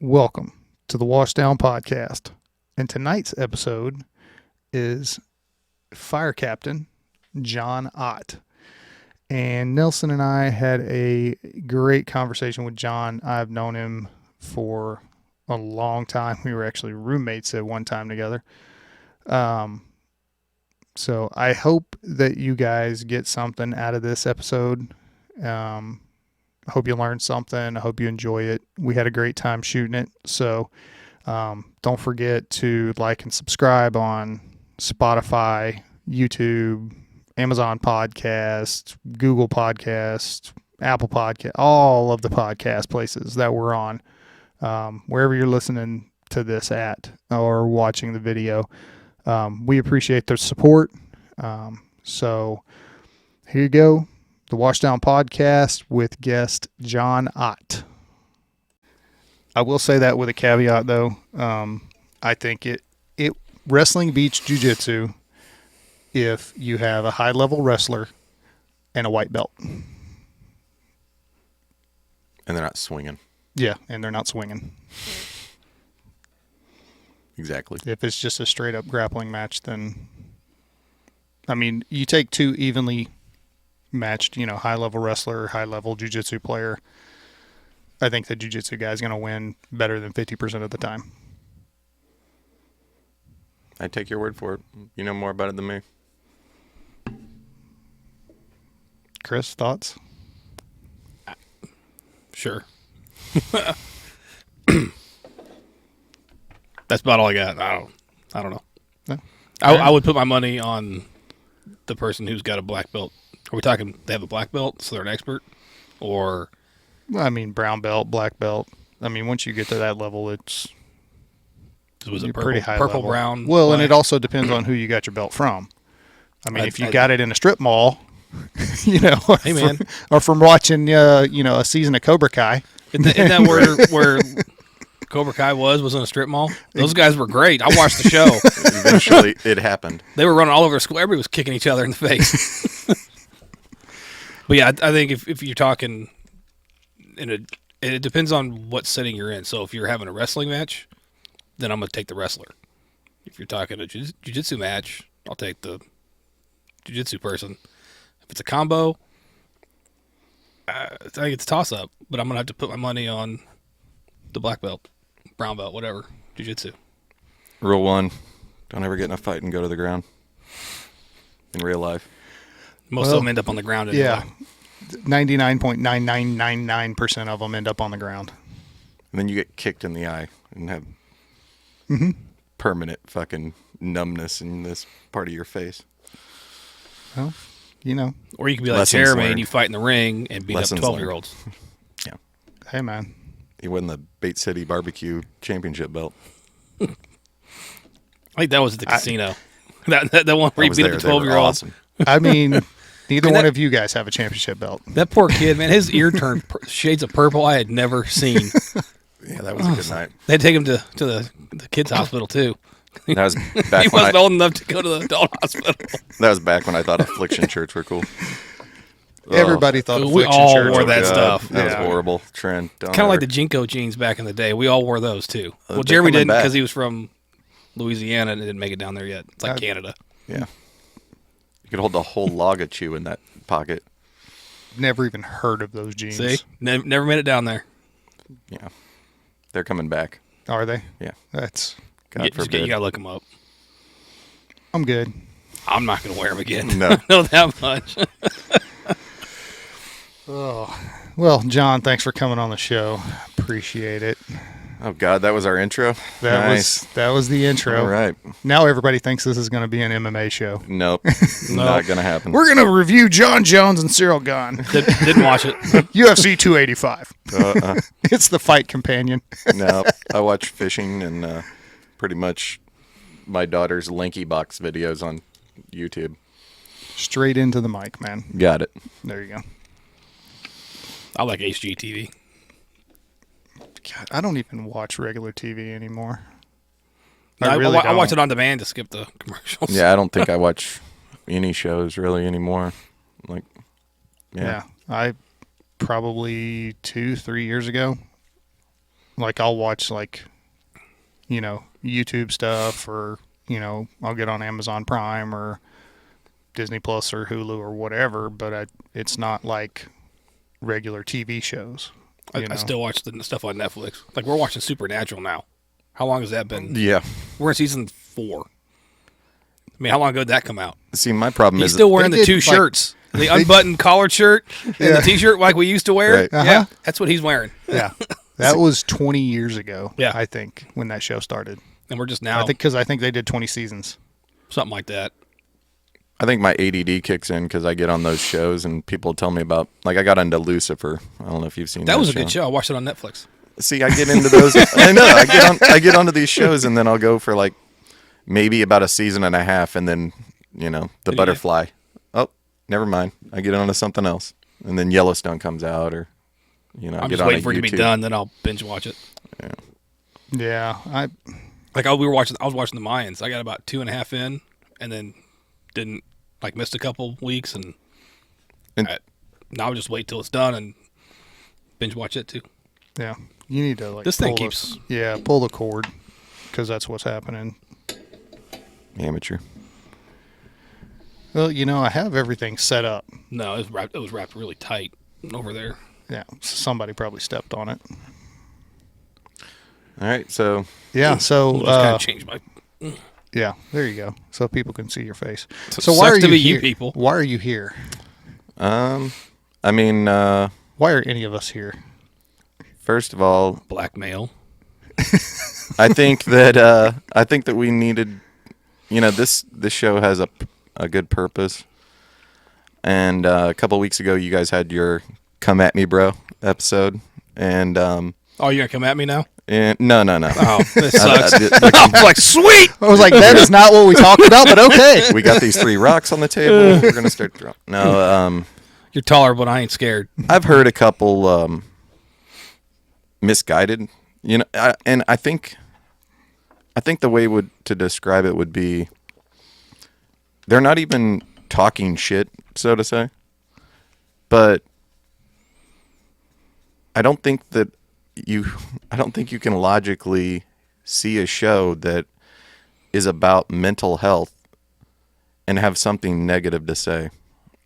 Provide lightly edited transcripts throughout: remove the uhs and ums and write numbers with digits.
Welcome to the Washdown podcast. And tonight's episode is Fire Captain John Ott. And Nelson and I had a great conversation with John. I've known him for a long time. We were actually roommates at one time together. So I hope that you guys get something out of this episode. I hope you learned something. I hope you enjoy it. We had a great time shooting it. So don't forget to like and subscribe on Spotify, YouTube, Amazon Podcast, Google Podcast, Apple Podcast, all of the podcast places that we're on. Wherever you're listening to this at or watching the video. We appreciate their support. So here you go. The Washdown podcast with guest John Ott. I will say that with a caveat though. I think it wrestling beats jiu-jitsu if you have a high level wrestler and a white belt. And they're not swinging. Yeah, and they're not swinging. Exactly. If it's just a straight up grappling match, then I mean, you take two evenly matched, high level wrestler, high level jiu-jitsu player. I think the jiu-jitsu guy is going to win better than 50% of the time. I take your word for it. You know more about it than me. Chris, thoughts? Sure. That's about all I got. I don't know. No? I would put my money on the person who's got a black belt. Are we talking they have a black belt, so they're an expert? Or Well, I mean, brown belt, black belt. I mean, once you get to that level, it's was it pretty high purple, level. brown? Well, black? and it also depends on who you got your belt from. I mean, if you got it in a strip mall, or, Hey, man. or from watching, a season of Cobra Kai. Isn't that where Cobra Kai was in a strip mall? Those guys were great. I watched the show. Eventually, it happened. They were running all over the school. Everybody was kicking each other in the face. But yeah, I think if you're talking it depends on what setting you're in. So if you're having a wrestling match, then I'm going to take the wrestler. If you're talking a jiu-jitsu match, I'll take the jiu-jitsu person. If it's a combo, I think it's a toss-up, but I'm going to have to put my money on the black belt, brown belt, whatever, jiu-jitsu. Rule 1, don't ever get in a fight and go to the ground in real life. Most of them end up on the ground anyway. Yeah. 99.9999% of them end up on the ground. And then you get kicked in the eye and have permanent fucking numbness in this part of your face. Well, Or you can be like Lessons Jeremy learned. and you fight in the ring and beat Lessons up 12-year-olds. Yeah. hey, man. He won the Bait City Barbecue Championship belt. I think that was at the casino. That one where I he was beat there. up the They were 12-year-old. awesome. I mean, neither And one that- of you guys have a championship belt. That poor kid, man, his ear turned shades of purple I had never seen. Yeah, that was a good night. They'd take him to the kids' hospital, too. That was He back when wasn't old enough to go to the adult hospital. that was back when I thought Affliction shirts were cool. Everybody thought We Affliction all shirts wore were that good. stuff. That was Yeah. horrible. Trend. Kind of like the Jinko jeans back in the day. We all wore those, too. Well, Jeremy coming didn't back. because he was from Louisiana and didn't make it down there yet. It's like Canada. Yeah. You could hold the whole log of chew in that pocket. Never even heard of those jeans. See? Never made it down there. Yeah. They're coming back. Are they? Yeah. That's. God forbid. You got to look them up. I'm good. I'm not going to wear them again. No. I know that much. Oh, well, John, thanks for coming on the show. Appreciate it. Oh, God, that was our intro? Nice. That was the intro. All right. Now everybody thinks this is going to be an MMA show. Nope. Not going to happen. We're going to review John Jones and Cyril Gahn. Didn't watch it. UFC 285. Uh-uh. It's the fight companion. No. I watch fishing and pretty much my daughter's Lanky Box videos on YouTube. Straight into the mic, man. Got it. There you go. I like HGTV. God, I don't even watch regular TV anymore. I really I watch don't. it on demand to skip the commercials. Yeah, I don't think I watch any shows really anymore. Like, Yeah. I probably 2-3 years ago like I'll watch like, YouTube stuff, or, I'll get on Amazon Prime or Disney Plus or Hulu or whatever, but it's not like regular TV shows. I still watch the stuff on Netflix. Like, we're watching Supernatural now. How long has that been? Yeah. We're in season 4. I mean, how long ago did that come out? See, my problem He's is still wearing the two shirts. The unbuttoned collared shirt and the T-shirt like we used to wear. Right. Yeah, that's what he's wearing. Yeah. That was 20 years ago, Yeah. I think, when that show started. And we're just now. I think they did 20 seasons. Something like that. I think my ADD kicks in because I get on those shows and people tell me about, like, I got into Lucifer. I don't know if you've seen that. That was a good show. I watched it on Netflix. See, I get into those. I know. I get onto these shows and then I'll go for like maybe about a season and a half, and then the butterfly. Oh, never mind. I get onto something else, and then Yellowstone comes out, or I'm get just on waiting for it to YouTube. be done, then I'll binge watch it. Yeah. I was watching the Mayans. I got about 2.5 in, and then missed a couple weeks, and now I'll just wait till it's done and binge watch it too. Yeah. You need to This thing keeps. pull the cord, because that's what's happening. Amateur. Well, I have everything set up. No, it was wrapped really tight over there. Yeah. Somebody probably stepped on it. All right, so Yeah. So Just kind of changed my. yeah, there you go. So people can see your face. So So why sucks are to you be here? you people. Why are you here? I mean, Why are any of us here? first of all, Blackmail. I think that we needed, this show has a good purpose. And a couple weeks ago, you guys had your "Come at Me, Bro" episode, and Oh, you're gonna come at me now? no. Oh, this sucks. I I was like, sweet. I was like, that is not what we talked about, but okay. we got these 3 rocks on the table. We're gonna start throwing. No, You're taller, but I ain't scared. I've heard a couple misguided, and I think the way to describe it would be they're not even talking shit, so to say, but I don't think you can logically see a show that is about mental health and have something negative to say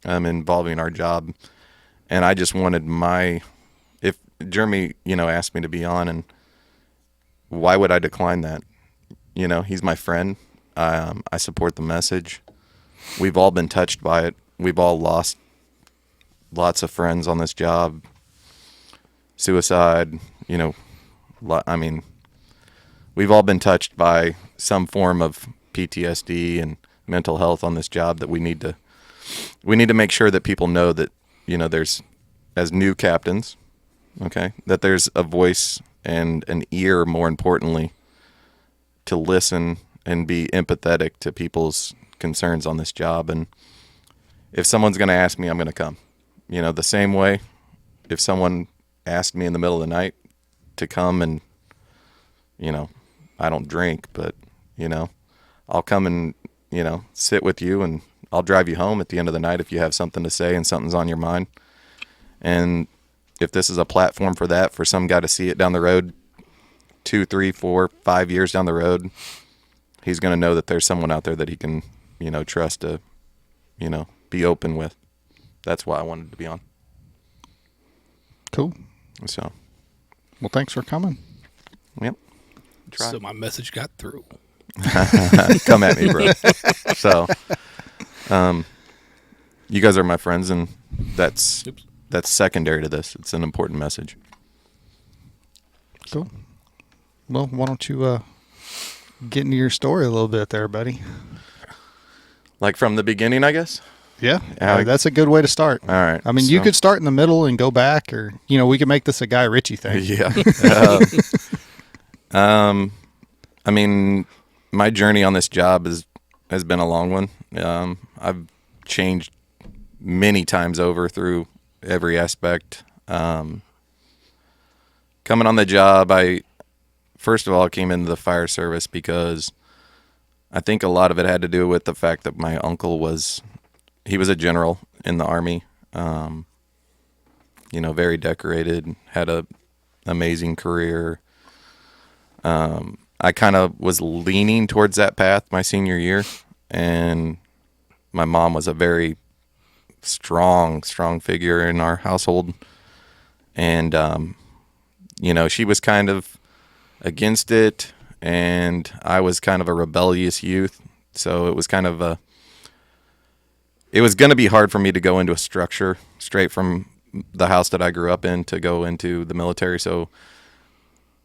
involving our job. And I just wanted if Jeremy, asked me to be on, and why would I decline that? He's my friend. I support the message. We've all been touched by it. We've all lost lots of friends on this job. Suicide, I mean, we've all been touched by some form of PTSD and mental health on this job that we need to make sure that people know that, there's, as new captains, okay, that there's a voice and an ear, more importantly, to listen and be empathetic to people's concerns on this job. And if someone's going to ask me, I'm going to come. The same way if someone asked me in the middle of the night to come, and I don't drink, but I'll come and sit with you, and I'll drive you home at the end of the night if you have something to say and something's on your mind. And if this is a platform for that, for some guy to see it down the road 2, 3, 4, 5 years down the road, he's going to know that there's someone out there that he can trust to be open with. That's why I wanted to be on. Cool. So, Well, thanks for coming. yep. Try. So my message got through. Come at me, bro. So, you guys are my friends, and that's secondary to this. It's an important message. Cool. Well, why don't you get into your story a little bit there, buddy? Like from the beginning, I guess? Yeah, Yeah. that's a good way to start. All right. I mean, you could start in the middle and go back, or we could make this a Guy Ritchie thing. Yeah. I mean, my journey on this job has been a long one. I've changed many times over through every aspect. Coming on the job, I first of all came into the fire service because I think a lot of it had to do with the fact that my uncle was a general in the Army, very decorated, had a amazing career, I kind of was leaning towards that path my senior year, and my mom was a very strong figure in our household. And, she was kind of against it, and I was kind of a rebellious youth. So it was it was going to be hard for me to go into a structure straight from the house that I grew up in to go into the military. So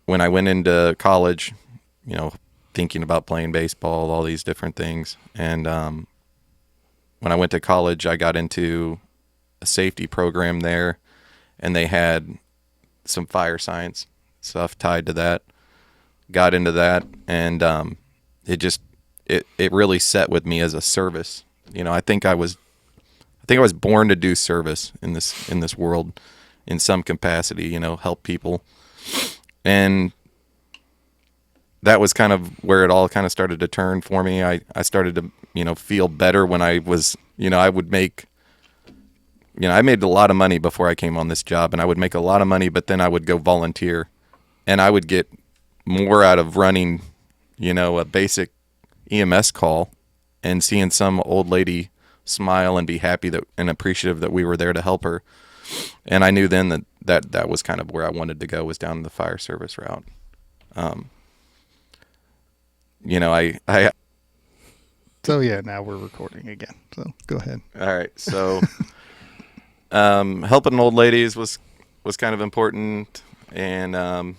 when I went into college, thinking about playing baseball, all these different things. And when I went to college, I got into a safety program there, and they had some fire science stuff tied to that. Got into that, and it really set with me as a service. I think I was born to do service in this world in some capacity, help people. And that was kind of where it all kind of started to turn for me. I started to, feel better when I was, I would make, I made a lot of money before I came on this job, and I would make a lot of money, but then I would go volunteer, and I would get more out of running, a basic EMS call and seeing some old lady smile and be happy and appreciative that we were there to help her. And I knew then that was kind of where I wanted to go, was down the fire service route. I So yeah, now we're recording again. So go ahead. All right. So helping old ladies was kind of important, and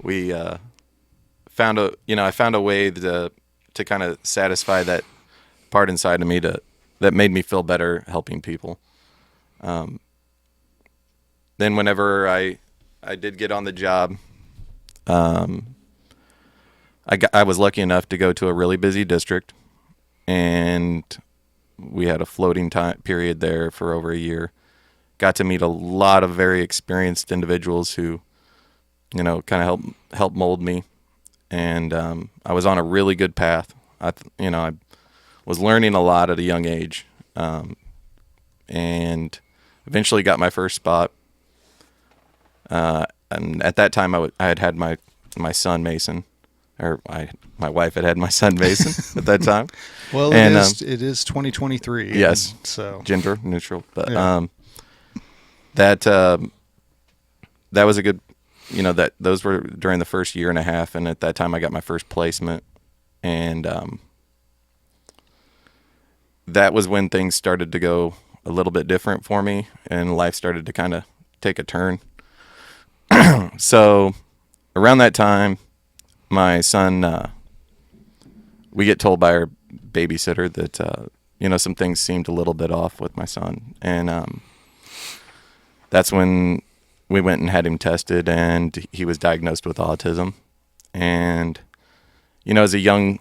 we found I found a way to kind of satisfy that part inside of me that made me feel better helping people. Then whenever I did get on the job, I was lucky enough to go to a really busy district, and we had a floating time period there for over a year. Got to meet a lot of very experienced individuals who, kind of help mold me, and I was on a really good path. I was learning a lot at a young age, and eventually got my first spot. And at that time, I had my son Mason, or my wife had my son Mason at that time. Well, and, it is 2023. Yes, so gender neutral, but yeah. that was a good, that those were during the first year and a half, and at that time I got my first placement, and that was when things started to go a little bit different for me, and life started to kind of take a turn. So around that time, my son, we get told by our babysitter that, some things seemed a little bit off with my son. And that's when we went and had him tested, and he was diagnosed with autism. And, as a young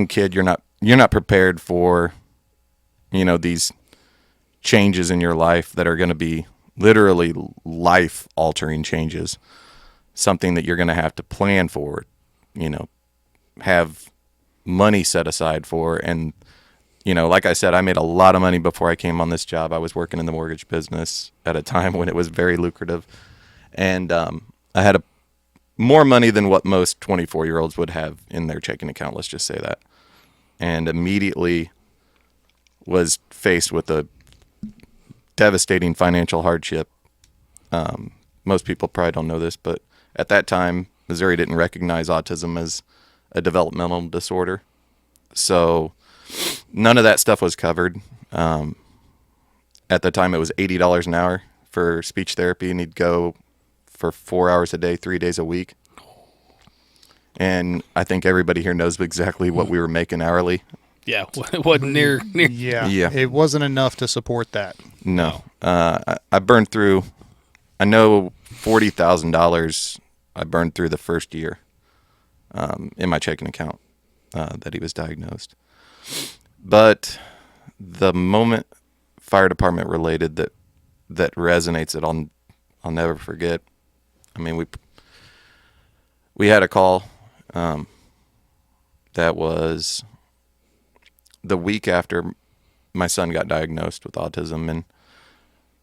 kid, you're not prepared for, these changes in your life that are going to be literally life-altering changes. Something that you're going to have to plan for, have money set aside for. And, like I said, I made a lot of money before I came on this job. I was working in the mortgage business at a time when it was very lucrative. And I had more money than what most 24-year-olds would have in their checking account, let's just say that. And immediately was faced with a devastating financial hardship. Most people probably don't know this, but at that time, Missouri didn't recognize autism as a developmental disorder. So none of that stuff was covered. At the time, it was $80 an hour for speech therapy, and he'd go for 4 hours a day, 3 days a week. And I think everybody here knows exactly what we were making hourly. Yeah, it wasn't near. Yeah. It wasn't enough to support that. No. I burned through, I know $40,000 I burned through the first year in my checking account that he was diagnosed. But the moment fire department related that resonates that I'll never forget. I mean, we had a call that was the week after my son got diagnosed with autism, and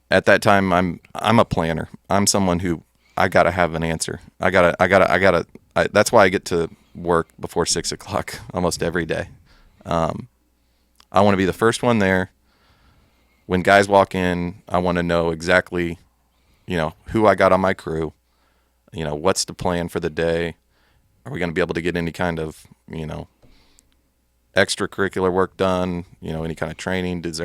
at that time I'm a planner. I'm someone who I gotta have an answer. That's why I get to work before 6:00 almost every day. I want to be the first one there. When guys walk in, I want to know exactly, who I got on my crew. What's the plan for the day? Are we going to be able to get any kind of, extracurricular work done? Any kind of training? Is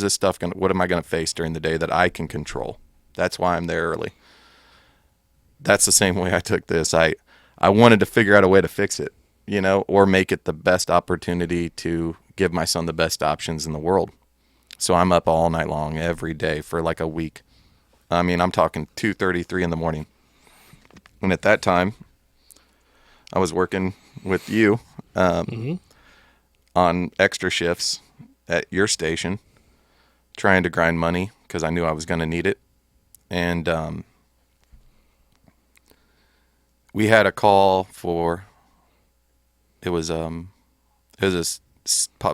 this stuff what am I going to face during the day that I can control? That's why I'm there early. That's the same way I took this. I wanted to figure out a way to fix it, or make it the best opportunity to give my son the best options in the world. So I'm up all night long every day for like a week. I mean, I'm talking 2:30, 3 in the morning. And at that time, I was working with you on extra shifts at your station, trying to grind money because I knew I was going to need it. And we had a call for, it was a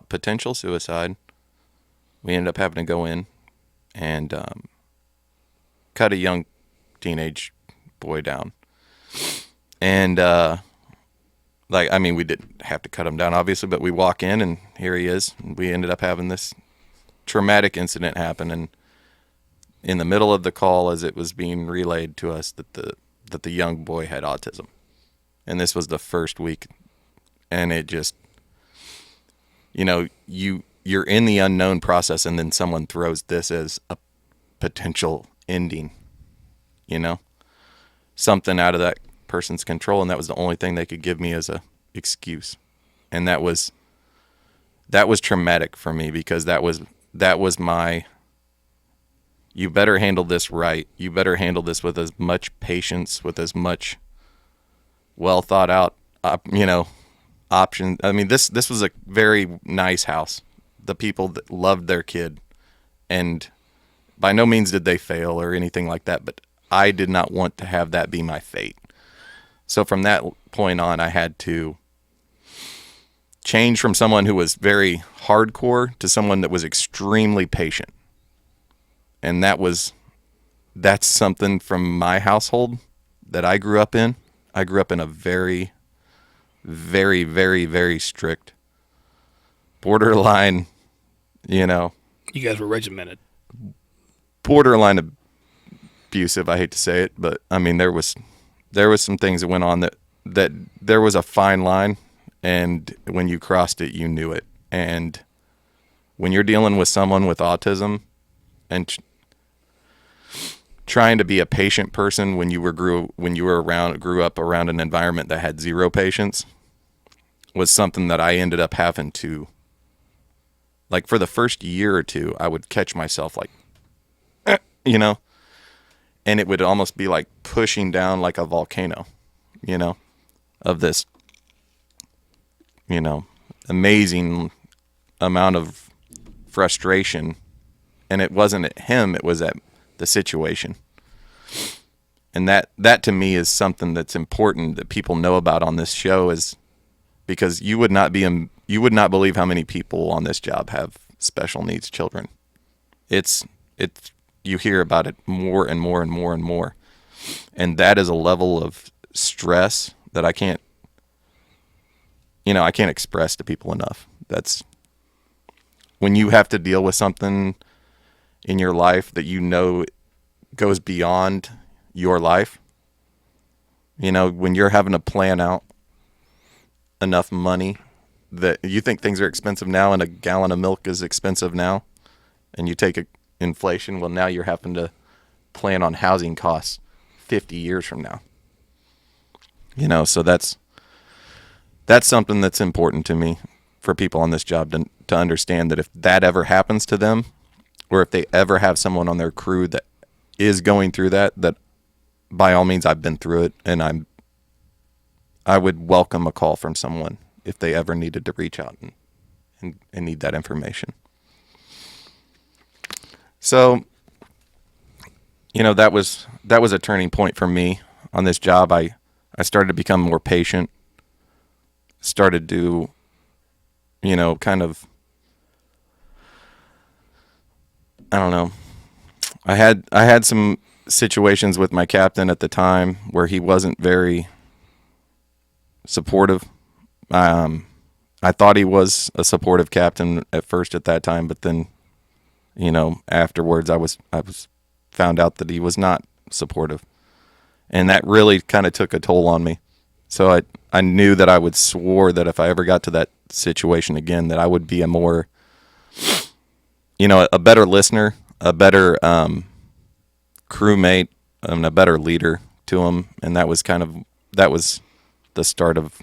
potential suicide. We ended up having to go in and cut a young teenage boy down. And we didn't have to cut him down, obviously, but we walk in and here he is. And we ended up having this traumatic incident happen. And in the middle of the call, as it was being relayed to us, that the young boy had autism. And this was the first week. And it just, you're in the unknown process, and then someone throws this as a potential ending, something out of that person's control. And that was the only thing they could give me as a excuse. And that was traumatic for me, because that was my, you better handle this right. You better handle this with as much patience, with as much well thought out, option. I mean, this was a very nice house. The people that loved their kid, and by no means did they fail or anything like that, but I did not want to have that be my fate. So from that point on, I had to change from someone who was very hardcore to someone that was extremely patient. And that's something from my household that I grew up in. I grew up in a very, very, very, very strict, borderline, You guys were regimented. Borderline abusive, I hate to say it, but I mean, there was some things that went on that there was a fine line, and when you crossed it, you knew it. And when you're dealing with someone with autism and trying to be a patient person when you grew up around an environment that had zero patience, was something that I ended up having to, like, for the first year or two, I would catch myself like, and it would almost be like pushing down like a volcano, of this, amazing amount of frustration. And it wasn't at him, it was at the situation. And that to me is something that's important that people know about on this show, is because you would not believe how many people on this job have special needs children. It's you hear about it more and more and more and more. And that is a level of stress that I can't express to people enough. That's when you have to deal with something in your life that goes beyond your life. When you're having to plan out enough money that you think things are expensive now and a gallon of milk is expensive now, and you take inflation, well, now you're having to plan on housing costs 50 years from now. So that's something that's important to me for people on this job to understand, that if that ever happens to them, or if they ever have someone on their crew that is going through that by all means, I've been through it, and I would welcome a call from someone if they ever needed to reach out and need that information. So, that was a turning point for me on this job. I started to become more patient, started to, kind of, I don't know. I had some situations with my captain at the time where he wasn't very supportive. I thought he was a supportive captain at first at that time, but then, afterwards I was found out that he was not supportive, and that really kind of took a toll on me. So I knew that I would swore that if I ever got to that situation again, that I would be a more, a better listener, a better crewmate, and a better leader to him. And that was the start of,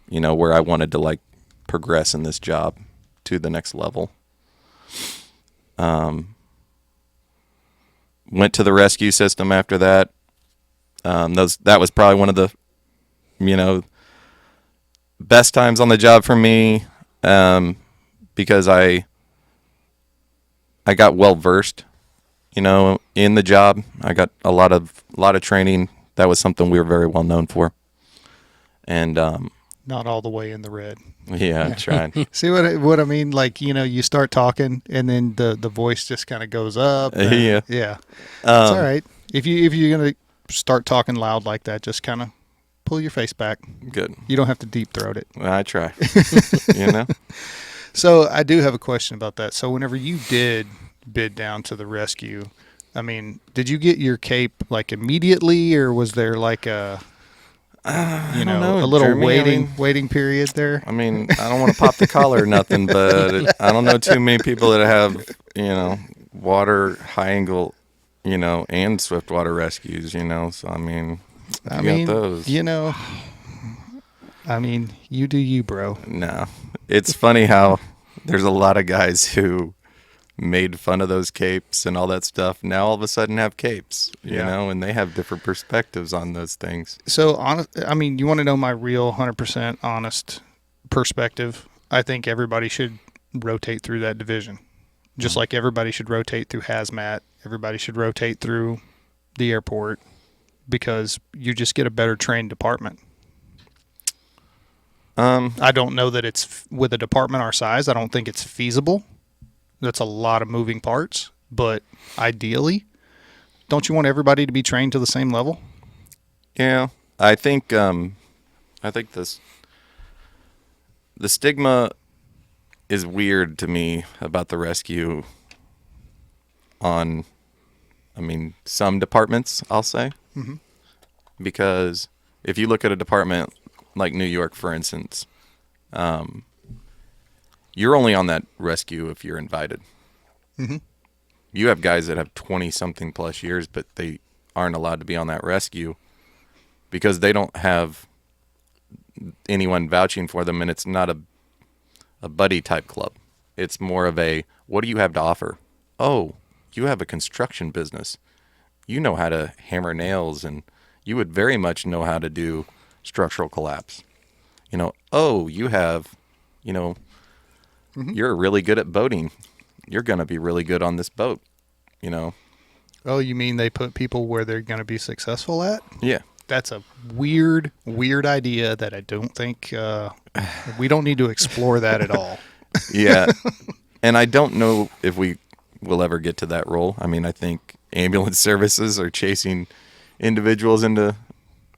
where I wanted to progress in this job to the next level. Went to the rescue system after that. That was probably one of the, best times on the job for me, because I got well versed, in the job. I got a lot of training. That was something we were very well known for. And not all the way in the red. Yeah, trying. See what I mean? You start talking, and then the voice just kind of goes up. Yeah. It's all right. If you're gonna start talking loud like that, just kind of pull your face back. Good. You don't have to deep throat it. I try. So I do have a question about that. So whenever you did bid down to the rescue, I mean, did you get your cape immediately, or was there a know, a little Jeremy, waiting period there? I mean, I don't want to pop the collar or nothing, but I don't know too many people that have, water, high angle, and swiftwater rescues, so I mean, got those. I mean, you do you, bro. No, it's funny how there's a lot of guys who made fun of those capes and all that stuff. Now all of a sudden have capes, and they have different perspectives on those things. So, you want to know my real 100% honest perspective? I think everybody should rotate through that division. Just like everybody should rotate through hazmat, everybody should rotate through the airport, because you just get a better trained department. I don't know that it's, with a department our size, I don't think it's feasible. That's a lot of moving parts, but ideally, don't you want everybody to be trained to the same level? Yeah, I think this, the stigma is weird to me about the rescue on, some departments, I'll say. Mm-hmm. Because if you look at a department like New York, for instance, you're only on that rescue if you're invited. Mm-hmm. You have guys that have 20-something plus years, but they aren't allowed to be on that rescue because they don't have anyone vouching for them, and it's not a buddy type club. It's more of a, what do you have to offer? Oh, you have a construction business. You know how to hammer nails, and you would very much know how to do structural collapse. Oh, you have, Mm-hmm. You're really good at boating. You're going to be really good on this boat, Oh, you mean they put people where they're going to be successful at? Yeah. That's a weird idea that I don't think, we don't need to explore that at all. Yeah. And I don't know if we will ever get to that role. I think ambulance services are chasing individuals into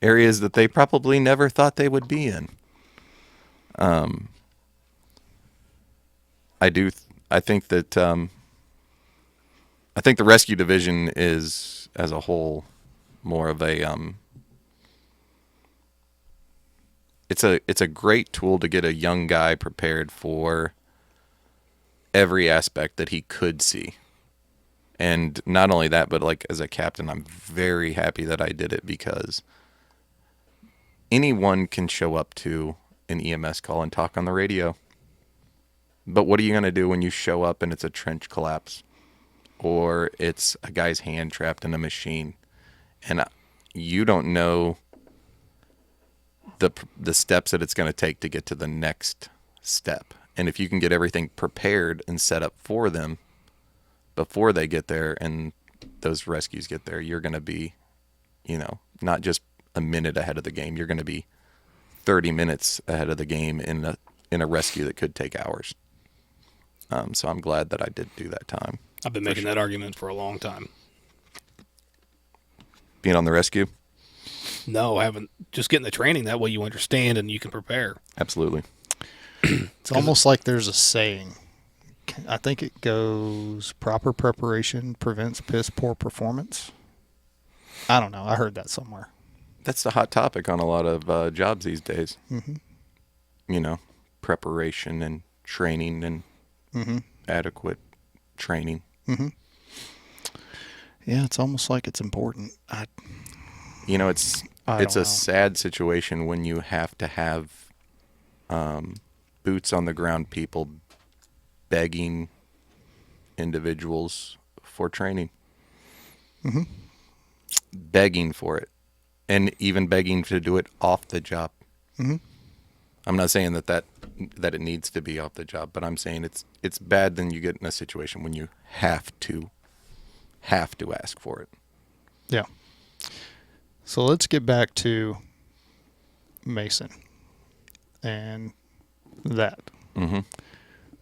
areas that they probably never thought they would be in. I think the rescue division is, as a whole, more of a, it's a great tool to get a young guy prepared for every aspect that he could see. And not only that, but as a captain, I'm very happy that I did it, because anyone can show up to an EMS call and talk on the radio. But what are you going to do when you show up and it's a trench collapse, or it's a guy's hand trapped in a machine, and you don't know the steps that it's going to take to get to the next step? And if you can get everything prepared and set up for them before they get there and those rescues get there, you're going to be, not just a minute ahead of the game. You're going to be 30 minutes ahead of the game in a rescue that could take hours. So I'm glad that I did do that time. I've been making that argument for a long time. being on the rescue? No, I haven't. Just getting the training. That way you understand and you can prepare. Absolutely. It's almost like there's a saying. I think it goes, proper preparation prevents piss poor performance. I don't know. I heard that somewhere. That's the hot topic on a lot of jobs these days. Mm-hmm. You know, preparation and training and Mm-hmm. adequate training. Mm-hmm. Yeah, it's almost like it's important. You know, it's I a don't know. sad situation when you have to have boots on the ground people begging individuals for training. Mm-hmm. Begging for it. And even begging to do it off the job. Mm-hmm. I'm not saying that it needs to be off the job, but I'm saying it's bad then you get in a situation when you have to ask for it. Yeah. So let's get back to Mason and that. Mm-hmm.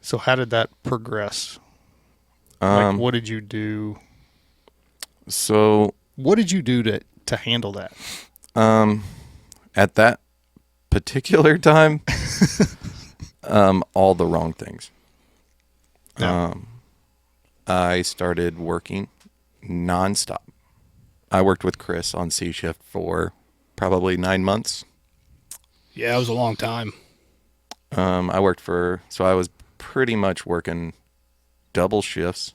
So how did that progress? Like, what did you do? So What did you do to handle that? at that particular time, all the wrong things. Yeah. I started working nonstop. I worked with Chris on C shift for probably 9 months. Yeah, it was a long time. I was pretty much working double shifts.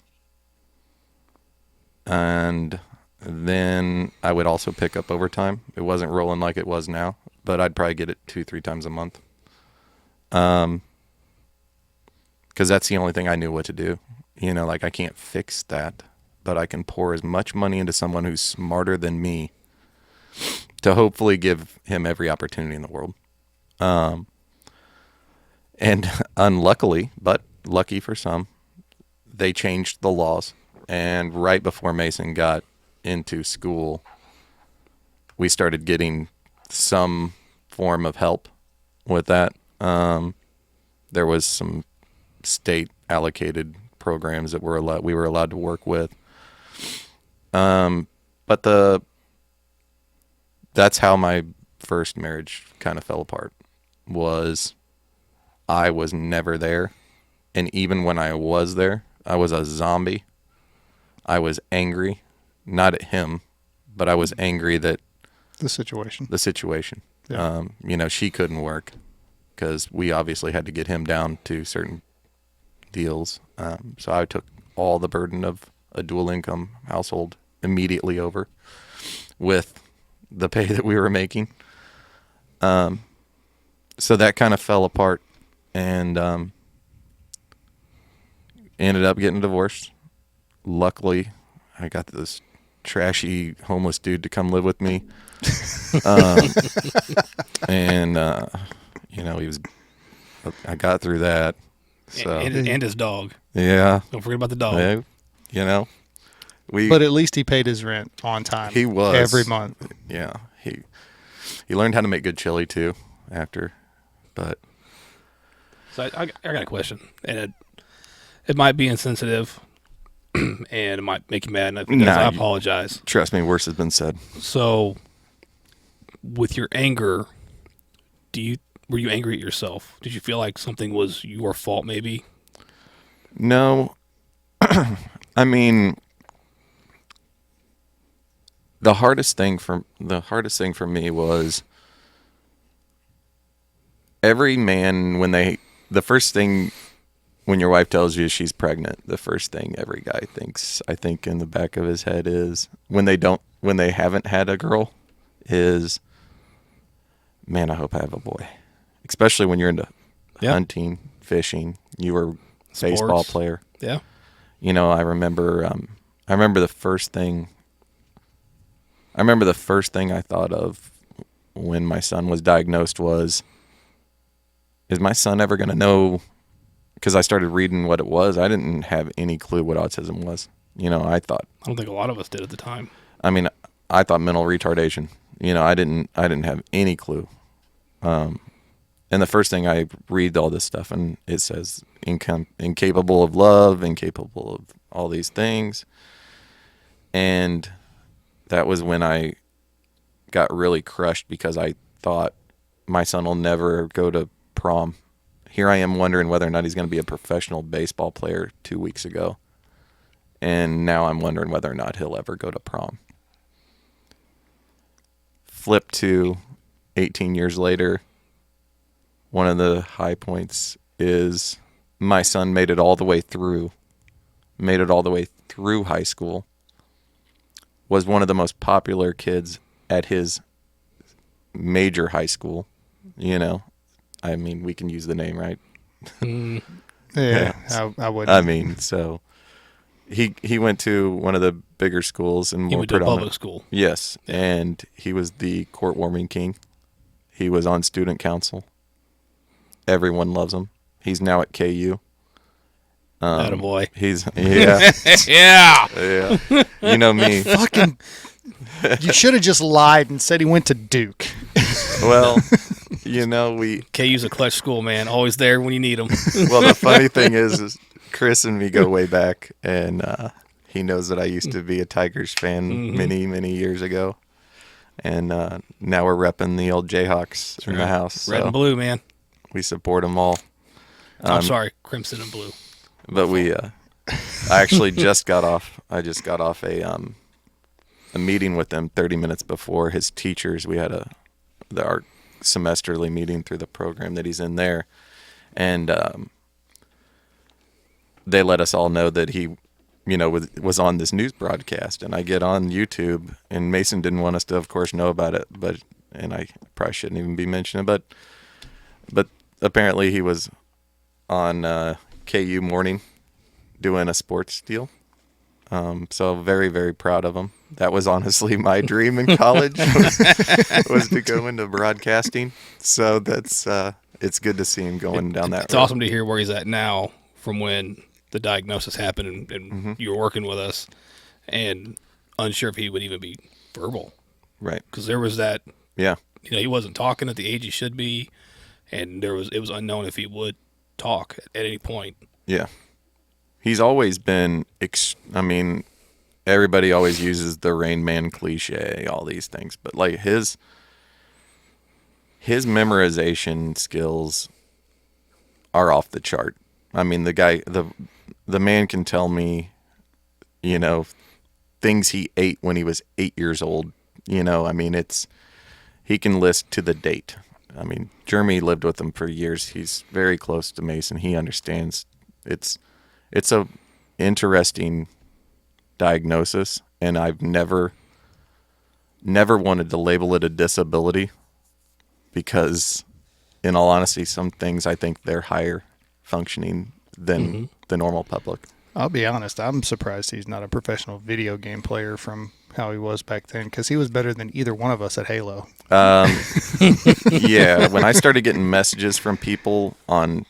And then I would also pick up overtime. It wasn't rolling like it was now, but I'd probably get it 2-3 times a month. Because that's the only thing I knew what to do. You know, like I can't fix that, but I can pour as much money into someone who's smarter than me to hopefully give him every opportunity in the world. And unluckily, but lucky for some, they changed the laws. And right before Mason got into school, we started getting some form of help with that. There was some state allocated programs that we were allowed to work with. But that's how my first marriage kind of fell apart. Was I was never there, and even when I was there, I was a zombie. I was angry, not at him, but I was angry that The situation. Yeah. You know, she couldn't work because we obviously had to get him down to certain deals. So I took all the burden of a dual income household immediately over with the pay that we were making. So that kind of fell apart and ended up getting divorced. Luckily, I got this trashy homeless dude to come live with me. And you know, I got through that. So And his dog. yeah, Don't forget about the dog. yeah, you know, But at least he paid his rent on time. He was every month. Yeah, he learned how to make good chili too after, but So I got a question, and it might be insensitive, and it might make you mad. And if it does, Nah, I apologize. trust me, worse has been said. So, with your anger, were you angry at yourself? Did you feel like something was your fault? Maybe. No, I mean, the hardest thing for me was every man the first thing when your wife tells you she's pregnant, the first thing every guy thinks, I think, in the back of his head is when they haven't had a girl is, man, I hope I have a boy. Especially when you're into hunting, fishing, you were a baseball player. Yeah. You know, I remember the first thing I thought of when my son was diagnosed was, is my son ever going to know? Because I started reading what it was. I didn't have any clue what autism was. You know, I don't think a lot of us did at the time. I mean, I thought mental retardation. You know, I didn't have any clue. And the first thing I read all this stuff, and it says incapable of love, incapable of all these things. And that was when I got really crushed because I thought my son will never go to prom. Here I am wondering whether or not he's going to be a professional baseball player 2 weeks ago. And now I'm wondering whether or not he'll ever go to prom. Flip to 18 years later, one of the high points is my son made it all the way through high school, was one of the most popular kids at his major high school. You know, I mean, we can use the name, right? Yeah. I would. I mean, so he went to one of the bigger schools and He more went to a predominant. public school. Yes, and he was the court warming king. He was on student council. Everyone loves him. He's now at KU. Attaboy. He's yeah. Yeah. You know me. Fucking. You should have just lied and said he went to Duke. Well, you know KU's a clutch school, man. Always there when you need them. Well, the funny thing is Chris and me go way back, and he knows that I used to be a Tigers fan many years ago, and now we're repping the old Jayhawks in the house. Red so and blue, man. we support them all. I'm sorry, crimson and blue. But I actually just got off. I just got off a meeting with them 30 minutes before his teachers. We had our semesterly meeting through the program that he's in there, and they let us all know that he, was on this news broadcast. And I get on YouTube, and Mason didn't want us to, of course, know about it, and I probably shouldn't even be mentioning it, but apparently he was on KU Morning doing a sports deal. So very, very proud of him. That was honestly my dream in college was to go into broadcasting. So that's it's good to see him going down that road. It's awesome to hear where he's at now from when the diagnosis happened and you were working with us and unsure if he would even be verbal. Right. Because there was that, Yeah. he wasn't talking at the age he should be, and it was unknown if he would talk at any point. Yeah. He's always been, everybody always uses the Rain Man cliche, all these things, but like his memorization skills are off the chart. I mean, the guy, the man can tell me, things he ate when he was 8 years old. He can list to the date. I mean, Jeremy lived with him for years. He's very close to Mason. He understands. It's a interesting diagnosis, and I've never wanted to label it a disability because, in all honesty, some things I think they're higher functioning than the normal public. I'll be honest. I'm surprised he's not a professional video game player from how he was back then, because he was better than either one of us at Halo. Yeah, when I started getting messages from people on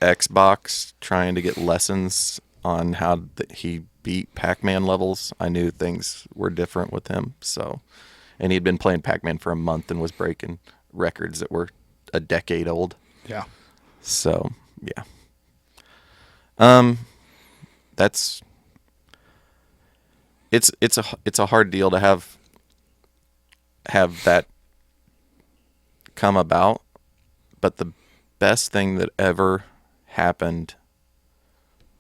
Xbox trying to get lessons on how he beat Pac-Man levels, I knew things were different with him. So, and he'd been playing Pac-Man for a month and was breaking records that were a decade old. Yeah. So, yeah. It's a hard deal to have that come about, but the best thing that ever happened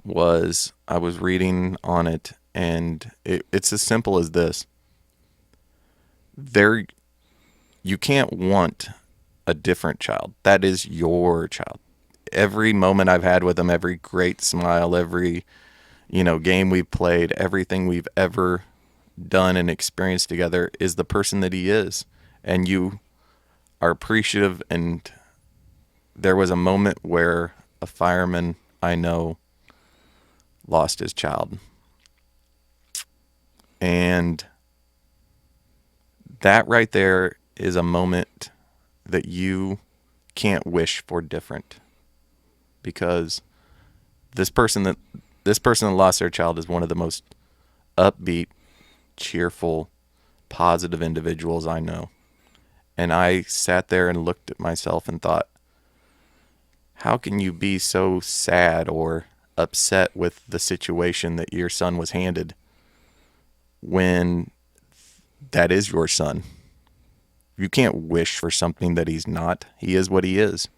was I was reading on it, and it's as simple as this. You can't want a different child. That is your child. Every moment I've had with him, every great smile, every game we've played, everything we've ever done and experienced together is the person that he is. And you are appreciative. And there was a moment where a fireman I know lost his child. And that right there is a moment that you can't wish for different, because this person that lost their child is one of the most upbeat, cheerful, positive individuals I know. And I sat there and looked at myself and thought, how can you be so sad or upset with the situation that your son was handed when that is your son? you can't wish for something that he's not. He is what he is.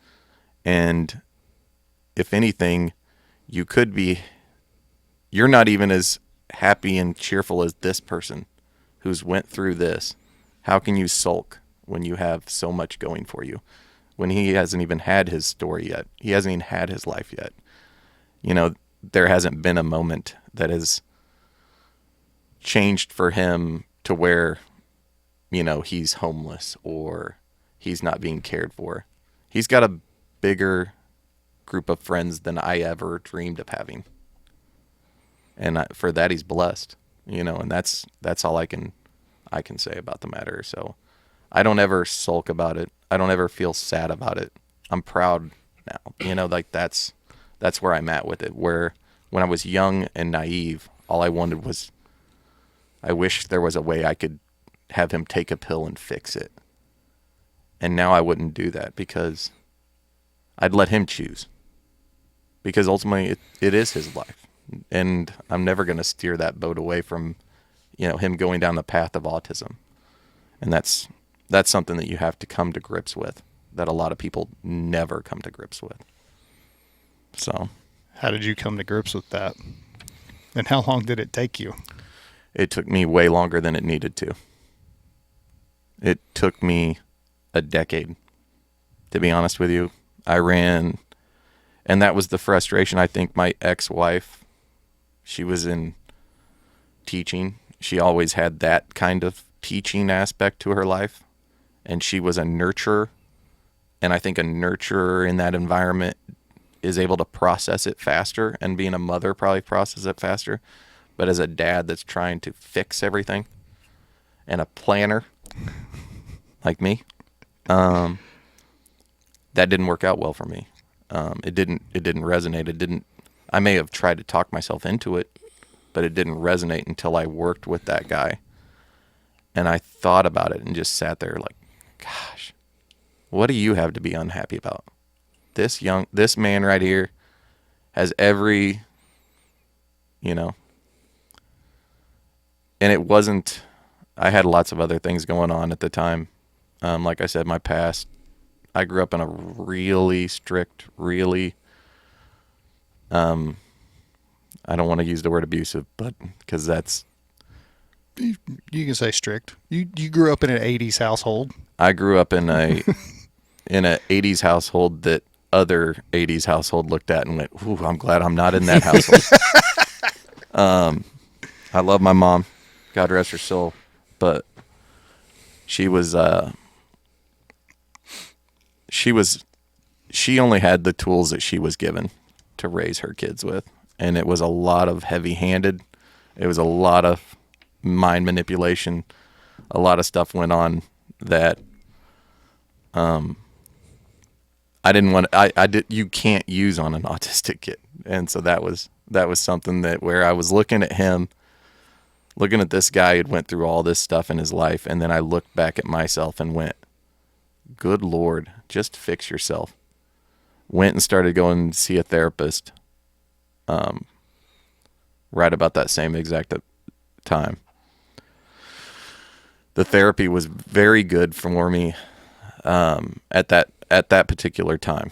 And if anything, you're not even as happy and cheerful as this person who's went through this. How can you sulk when you have so much going for you? When he hasn't even had his story yet. He hasn't even had his life yet. You know, there hasn't been a moment that has changed for him to where, you know, he's homeless or he's not being cared for. He's got a bigger group of friends than I ever dreamed of having. And for that, he's blessed, you know, and that's all I can say about the matter. So I don't ever sulk about it. I don't ever feel sad about it. I'm proud now, you know, like that's where I'm at with it. Where when I was young and naive, all I wanted was, I wish there was a way I could have him take a pill and fix it. And now I wouldn't do that because I'd let him choose. Because ultimately it is his life. And I'm never going to steer that boat away from, you know, him going down the path of autism. And that's something that you have to come to grips with, that a lot of people never come to grips with. So, how did you come to grips with that? And how long did it take you? It took me way longer than it needed to. It took me a decade, to be honest with you. I ran, and that was the frustration. I think my ex-wife, she was in teaching. She always had that kind of teaching aspect to her life, and she was a nurturer. And I think a nurturer in that environment is able to process it faster, and being a mother probably processes it faster. But as a dad that's trying to fix everything, and a planner like me, that didn't work out well for me. It didn't resonate. I may have tried to talk myself into it, but it didn't resonate until I worked with that guy. And I thought about it and just sat there like, gosh, what do you have to be unhappy about? This man right here has every, you know, and it wasn't, I had lots of other things going on at the time. Like I said, my past, I grew up in a really strict, really, I don't want to use the word abusive, but because that's, You can say strict. You grew up in an 80s household. I grew up in a 80s household that other 80s household looked at and went, ooh, I'm glad I'm not in that household. I love my mom, God rest her soul, but she only had the tools that she was given to raise her kids with. And it was a lot of heavy-handed. It was a lot of mind manipulation. A lot of stuff went on that you can't use on an autistic kid. And so that was something that where I was looking at him, looking at this guy who'd went through all this stuff in his life, and then I looked back at myself and went, good Lord, just fix yourself. Went and started going to see a therapist right about that same exact time. The therapy was very good for me at that particular time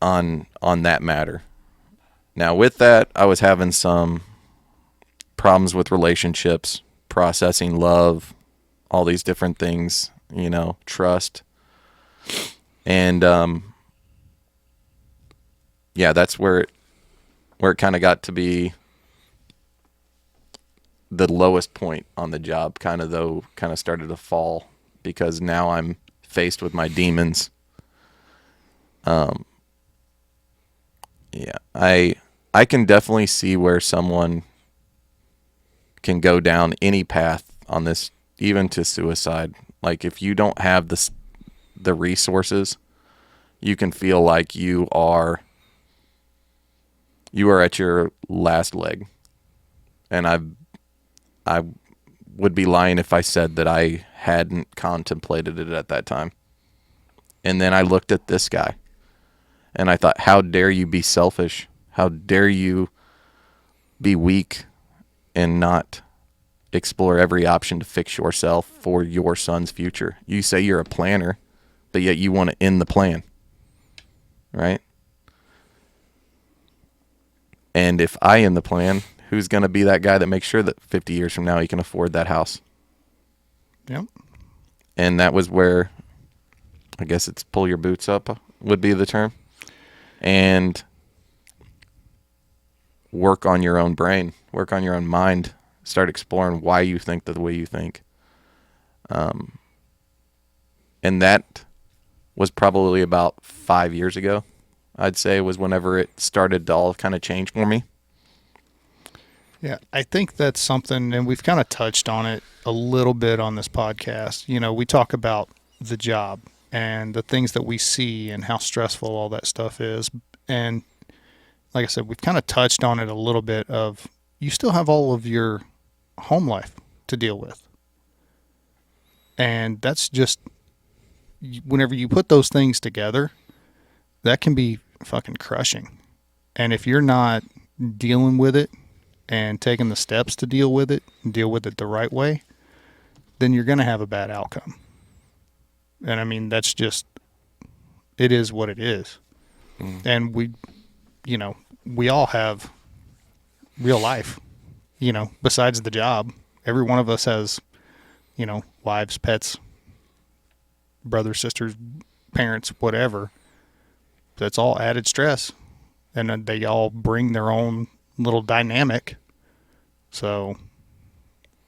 on that matter. Now with that, I was having some problems with relationships, processing love, all these different things, you know, trust. And yeah, that's where it kind of got to be the lowest point on the job, kind of started to fall, because now I'm faced with my demons. Yeah, I can definitely see where someone can go down any path on this, even to suicide. Like if you don't have the resources, you can feel like you are at your last leg. And I would be lying if I said that I hadn't contemplated it at that time. And then I looked at this guy and I thought, how dare you be selfish? How dare you be weak and not explore every option to fix yourself for your son's future. You say you're a planner, but yet you want to end the plan, right? And if I end the plan, who's going to be that guy that makes sure that 50 years from now he can afford that house? Yep. And that was where, I guess it's pull your boots up would be the term. And work on your own brain, work on your own mind, start exploring why you think the way you think. And that was probably about 5 years ago, I'd say, was whenever it started to all kind of change for me. Yeah, I think that's something, and we've kind of touched on it a little bit on this podcast. You know, we talk about the job and the things that we see and how stressful all that stuff is. And like I said, we've kind of touched on it a little bit of you still have all of your home life to deal with. And that's just, whenever you put those things together, that can be fucking crushing. And if you're not dealing with it and taking the steps to deal with it and deal with it the right way, then you're going to have a bad outcome. And I mean, that's just, it is what it is. And we all have real life, besides the job. Every one of us has, wives, pets, brothers, sisters, parents, whatever. That's all added stress. And they all bring their own little dynamic. So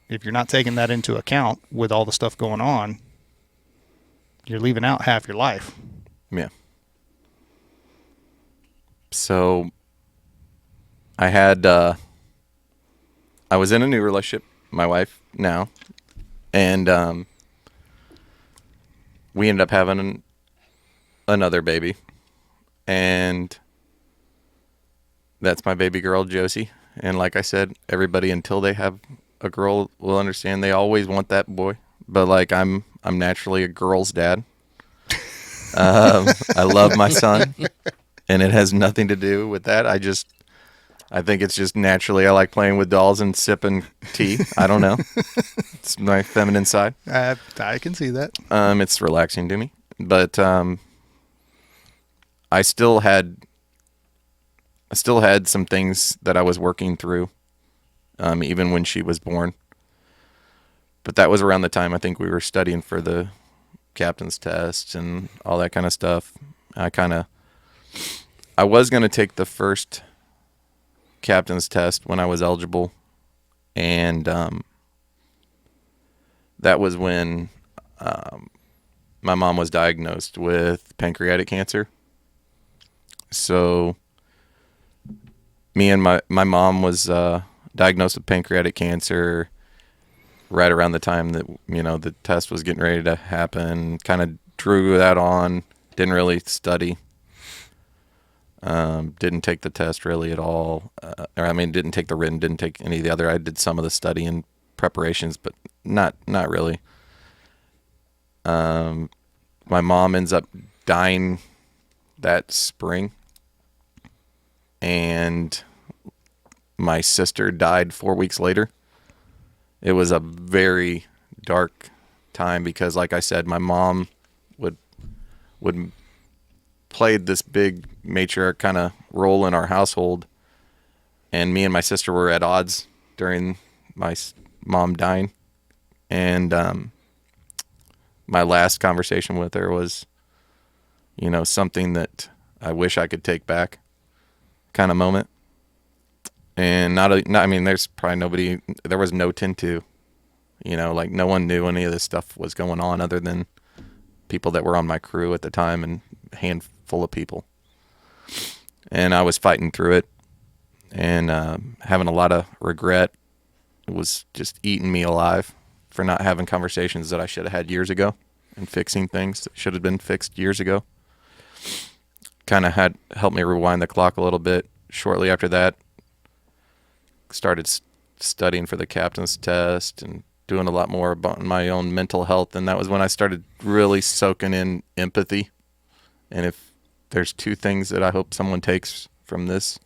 if you're not taking that into account with all the stuff going on, you're leaving out half your life. Yeah. So I was in a new relationship, my wife now, and we ended up having another baby, and that's my baby girl, Josie. And like I said, everybody until they have a girl will understand they always want that boy, but like I'm naturally a girl's dad. I love my son, and it has nothing to do with that. I think it's just naturally I like playing with dolls and sipping tea. I don't know. It's my feminine side. I can see that. It's relaxing to me. But I still had some things that I was working through, even when she was born. But that was around the time I think we were studying for the captain's test and all that kind of stuff. I was going to take the first captain's test when I was eligible, and that was when my mom was diagnosed with pancreatic cancer. So me and my mom was diagnosed with pancreatic cancer right around the time that the test was getting ready to happen. Kind of drew that on, didn't really study. Didn't take the test really at all. Didn't take the written, didn't take any of the other. I did some of the study and preparations, but not really. My mom ends up dying that spring, and my sister died 4 weeks later. It was a very dark time because, like I said, my mom would played this big matriarch kind of role in our household, and me and my sister were at odds during my mom dying. And my last conversation with her was, something that I wish I could take back kind of moment. And there's probably nobody, there was no 10-2, like no one knew any of this stuff was going on other than people that were on my crew at the time and a handful of people. And I was fighting through it and having a lot of regret. It was just eating me alive for not having conversations that I should have had years ago and fixing things that should have been fixed years ago. Kind of had helped me rewind the clock a little bit. Shortly after that, started studying for the captain's test and doing a lot more about my own mental health. And that was when I started really soaking in empathy. And if there's two things that I hope someone takes from this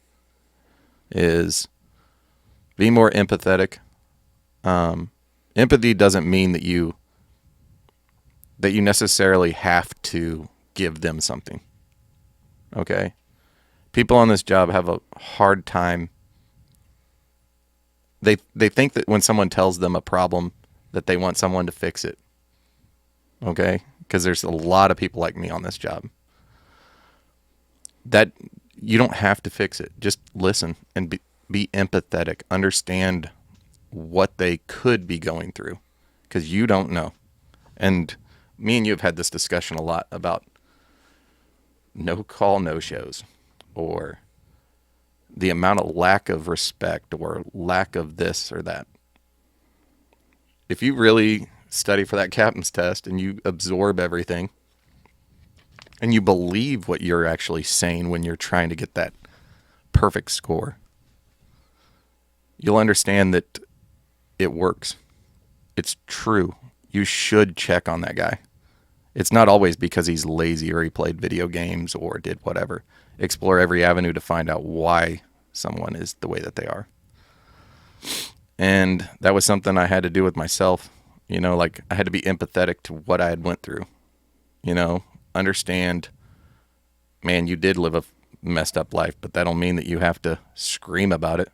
is be more empathetic Empathy doesn't mean that you necessarily have to give them something. Okay? People on this job have a hard time. They think that when someone tells them a problem that they want someone to fix it. Okay? Because there's a lot of people like me on this job. That you don't have to fix it. Just listen and be empathetic. Understand what they could be going through, because you don't know. And me and you have had this discussion a lot about no call, no shows, or the amount of lack of respect or lack of this or that. If you really study for that captain's test and you absorb everything and you believe what you're actually saying when you're trying to get that perfect score, you'll understand that it works. It's true. You should check on that guy. It's not always because he's lazy or he played video games or did whatever. Explore every avenue to find out why someone is the way that they are. And that was something I had to do with myself. You know, like I had to be empathetic to what I had went through. You know, understand, man, you did live a messed up life, but that don't mean that you have to scream about it.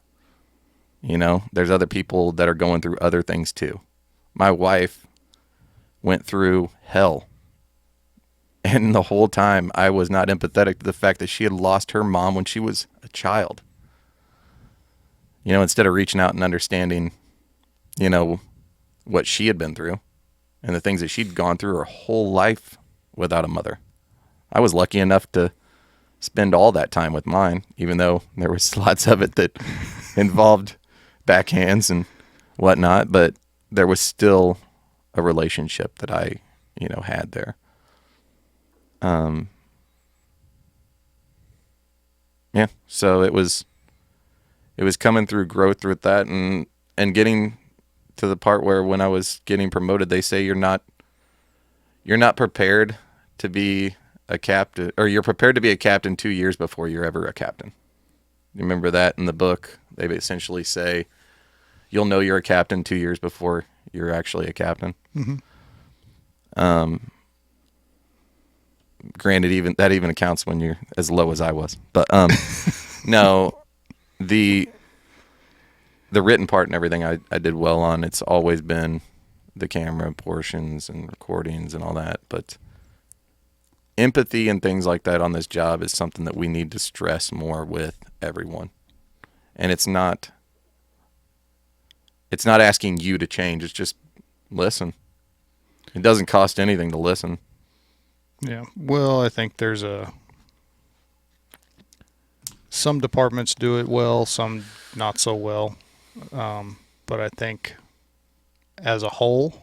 You know, there's other people that are going through other things too. My wife went through hell. And the whole time I was not empathetic to the fact that she had lost her mom when she was a child. You know, instead of reaching out and understanding, you know, what she had been through and the things that she'd gone through her whole life without a mother. I was lucky enough to spend all that time with mine, even though there was lots of it that involved backhands and whatnot, but there was still a relationship that I, you know, had there. Yeah, so it was coming through growth with that and getting to the part where when I was getting promoted, they say you're not prepared to be a captain, or you're prepared to be a captain 2 years before you're ever a captain. You remember that in the book? They essentially say you'll know you're a captain 2 years before you're actually a captain. Mm-hmm. Granted, that even accounts when you're as low as I was. But no, the written part and everything I did well on. It's always been the camera portions and recordings and all that. But empathy and things like that on this job is something that we need to stress more with everyone. And it's not asking you to change. It's just listen. It doesn't cost anything to listen. Yeah. Well, I think there's some departments do it well, some not so well. But I think as a whole,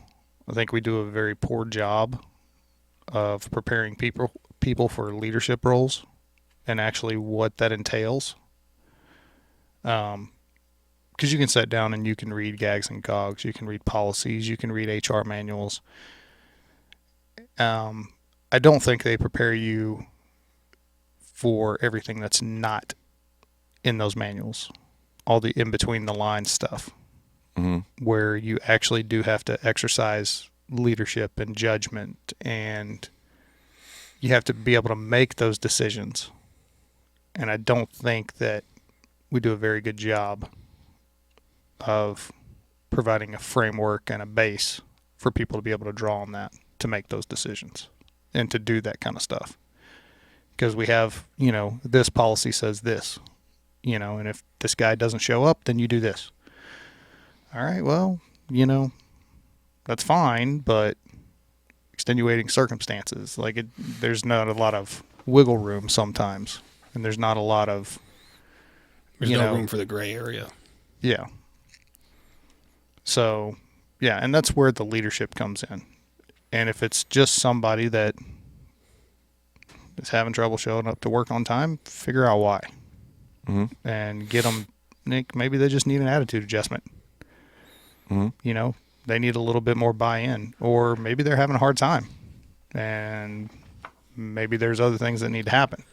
I think we do a very poor job of preparing people for leadership roles and actually what that entails. Because you can sit down and you can read gags and gogs, you can read policies, you can read HR manuals. I don't think they prepare you for everything that's not in those manuals, all the in between the lines stuff, mm-hmm. where you actually do have to exercise leadership and judgment, and you have to be able to make those decisions. And I don't think that we do a very good job of providing a framework and a base for people to be able to draw on that to make those decisions and to do that kind of stuff. Because we have, you know, this policy says this, you know, and if this guy doesn't show up, then you do this. All right, well, you know, that's fine, but extenuating circumstances, like there's not a lot of wiggle room sometimes, and there's not a lot of, there's no room for the gray area. Yeah. So, yeah, and that's where the leadership comes in. And if it's just somebody that is having trouble showing up to work on time, figure out why. Mm-hmm. And get them, maybe they just need an attitude adjustment. Mm-hmm. You know, they need a little bit more buy-in. Or maybe they're having a hard time. And maybe there's other things that need to happen.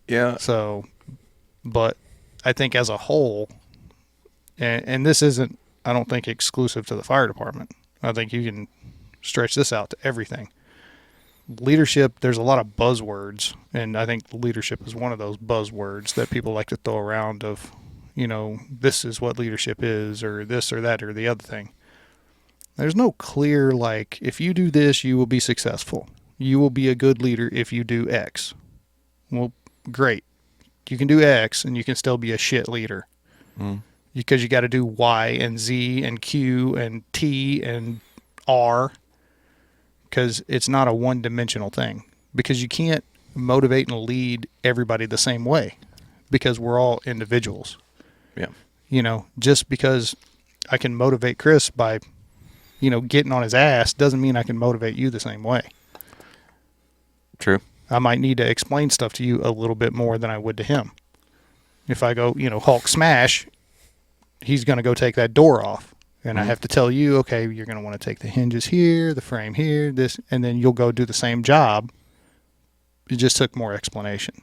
Yeah. So, but I think as a whole, and this isn't I don't think exclusive to the fire department. I think you can stretch this out to everything. Leadership, there's a lot of buzzwords, and I think leadership is one of those buzzwords that people like to throw around of, this is what leadership is, or this or that or the other thing. There's no clear, like, if you do this, you will be successful. You will be a good leader if you do X. Well, great. You can do X, and you can still be a shit leader. Because you got to do Y and Z and Q and T and R, because it's not a one-dimensional thing. Because you can't motivate and lead everybody the same way, because we're all individuals. Yeah. Just because I can motivate Chris by, getting on his ass doesn't mean I can motivate you the same way. True. I might need to explain stuff to you a little bit more than I would to him. If I go, Hulk smash, he's going to go take that door off. And I have to tell you, okay, you're going to want to take the hinges here, the frame here, this, and then you'll go do the same job. It just took more explanation.